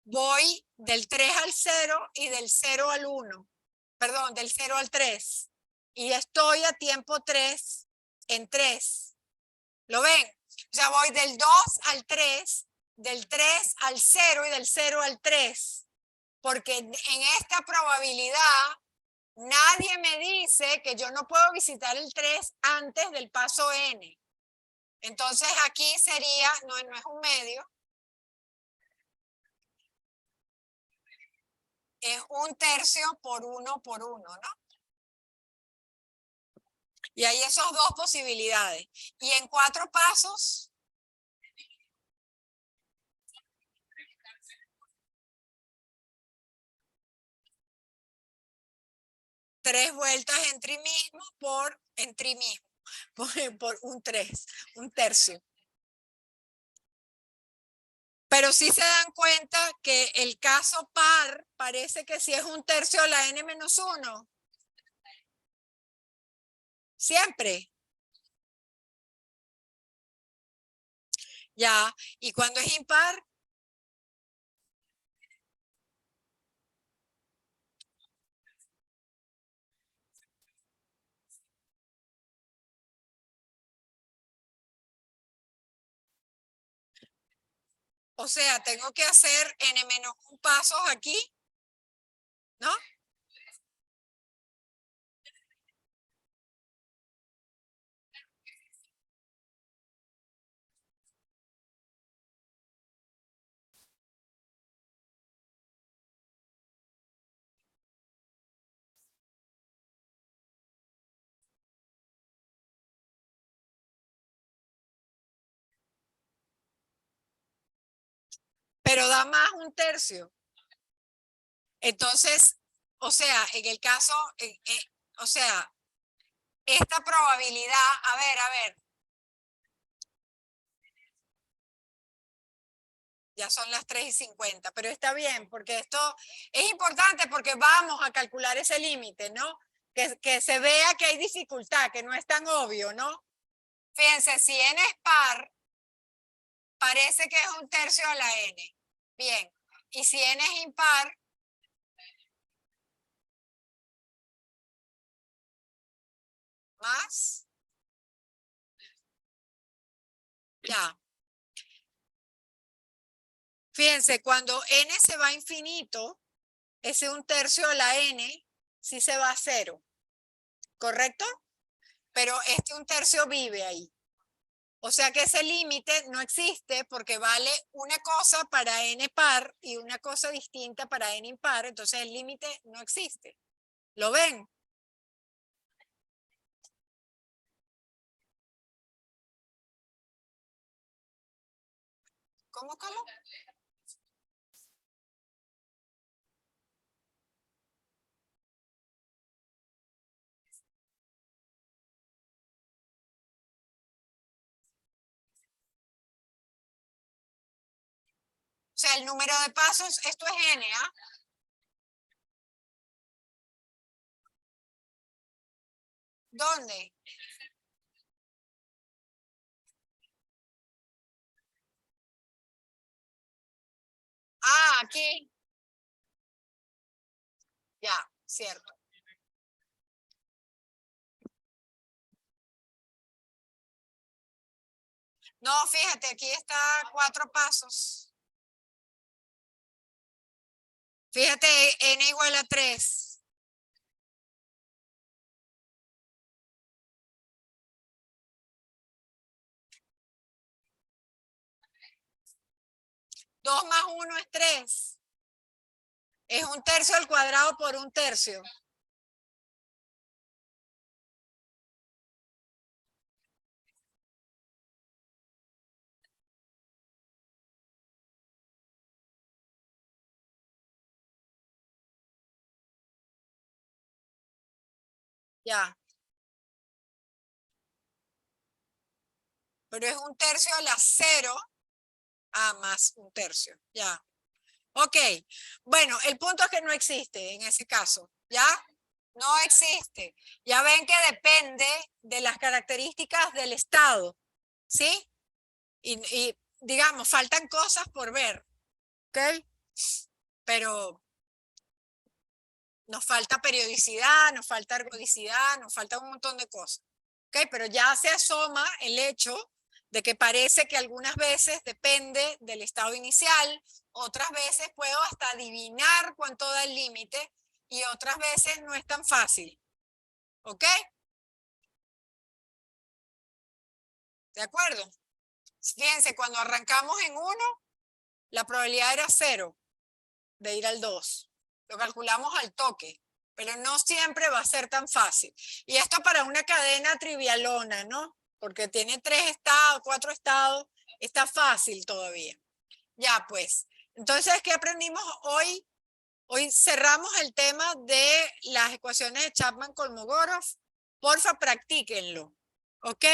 Voy del 3 al 0 y del 0 al 1. Perdón, del 0 al 3. Y estoy a tiempo 3 en 3. ¿Lo ven? O sea, voy del 2 al 3, del 3 al 0 y del 0 al 3. Porque en esta probabilidad nadie me dice que yo no puedo visitar el 3 antes del paso n. Entonces aquí sería, no es un medio, es un tercio por 1 por 1, ¿no? Y hay esas 2 posibilidades. Y en 4 pasos, 3 vueltas en tri mismo por un 3, un tercio. Pero sí se dan cuenta que el caso par parece que si es un tercio la n-1. Siempre. Ya. Y cuando es impar, O sea, tengo que hacer n-1 pasos aquí, ¿no? Pero da más 1/3. Entonces, o sea, en el caso, o sea, esta probabilidad, a ver, ya son las 3:50, pero está bien, porque esto es importante porque vamos a calcular ese límite, ¿no? Que se vea que hay dificultad, que no es tan obvio, ¿no? Fíjense, si n es par, parece que es 1/3 de la n. Bien, y si n es impar, más, ya. Fíjense, cuando n se va a infinito, ese 1/3 de la n sí se va a 0, ¿correcto? Pero este 1/3 vive ahí. O sea que ese límite no existe porque vale una cosa para n par y una cosa distinta para n impar, entonces el límite no existe. ¿Lo ven? ¿Cómo? O sea, el número de pasos, esto es n, ¿ah? ¿Dónde? Ah, aquí. Ya, cierto. No, fíjate, aquí está 4 pasos. Fíjate, n igual a 3. Dos más 1 es 3. Es 1/3 al cuadrado por 1/3. Ya. Pero es 1/3 a la 0 a más 1/3. Ya. Ok. Bueno, el punto es que no existe en ese caso. ¿Ya? No existe. Ya ven que depende de las características del estado. ¿Sí? Y digamos, faltan cosas por ver. ¿Ok? Pero nos falta periodicidad, nos falta ergodicidad, nos falta un montón de cosas. ¿Ok? Pero ya se asoma el hecho de que parece que algunas veces depende del estado inicial, otras veces puedo hasta adivinar cuánto da el límite y otras veces no es tan fácil. ¿Ok? ¿De acuerdo? Fíjense, cuando arrancamos en 1, la probabilidad era 0 de ir al 2. Lo calculamos al toque, pero no siempre va a ser tan fácil. Y esto para una cadena trivialona, ¿no? Porque tiene 3 estados, 4 estados, está fácil todavía. Ya, pues. Entonces, ¿qué aprendimos hoy? Hoy cerramos el tema de las ecuaciones de Chapman-Kolmogorov. Porfa, practíquenlo. ¿Ok?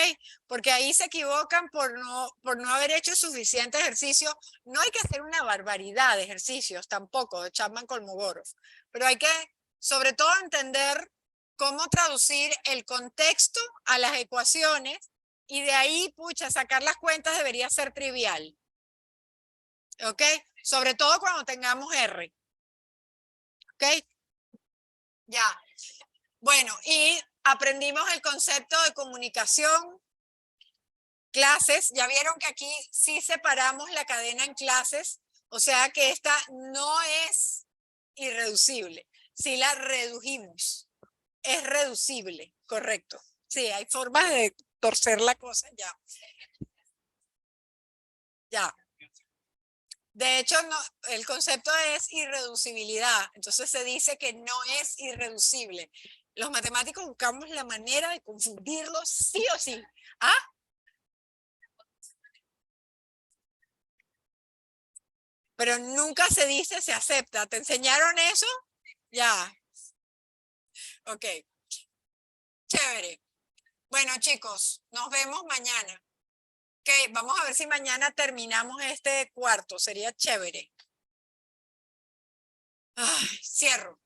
Porque ahí se equivocan por no haber hecho suficiente ejercicio. No hay que hacer una barbaridad de ejercicios tampoco de Chapman-Kolmogorov, pero hay que, sobre todo, entender cómo traducir el contexto a las ecuaciones y de ahí, pucha, sacar las cuentas debería ser trivial. ¿Ok? Sobre todo cuando tengamos R. ¿Ok? Ya. Bueno, y aprendimos el concepto de comunicación, clases, ya vieron que aquí sí separamos la cadena en clases, o sea que esta no es irreducible, sí la redujimos, es reducible, correcto. Sí, hay formas de torcer la cosa, ya. Ya. De hecho, no, el concepto es irreducibilidad, entonces se dice que no es irreducible. Los matemáticos buscamos la manera de confundirlo sí o sí. ¿Ah? Pero nunca se dice se acepta. ¿Te enseñaron eso? Ya. Ok. Chévere. Bueno, chicos, nos vemos mañana. Ok, vamos a ver si mañana terminamos este cuarto. Sería chévere. Ay, cierro.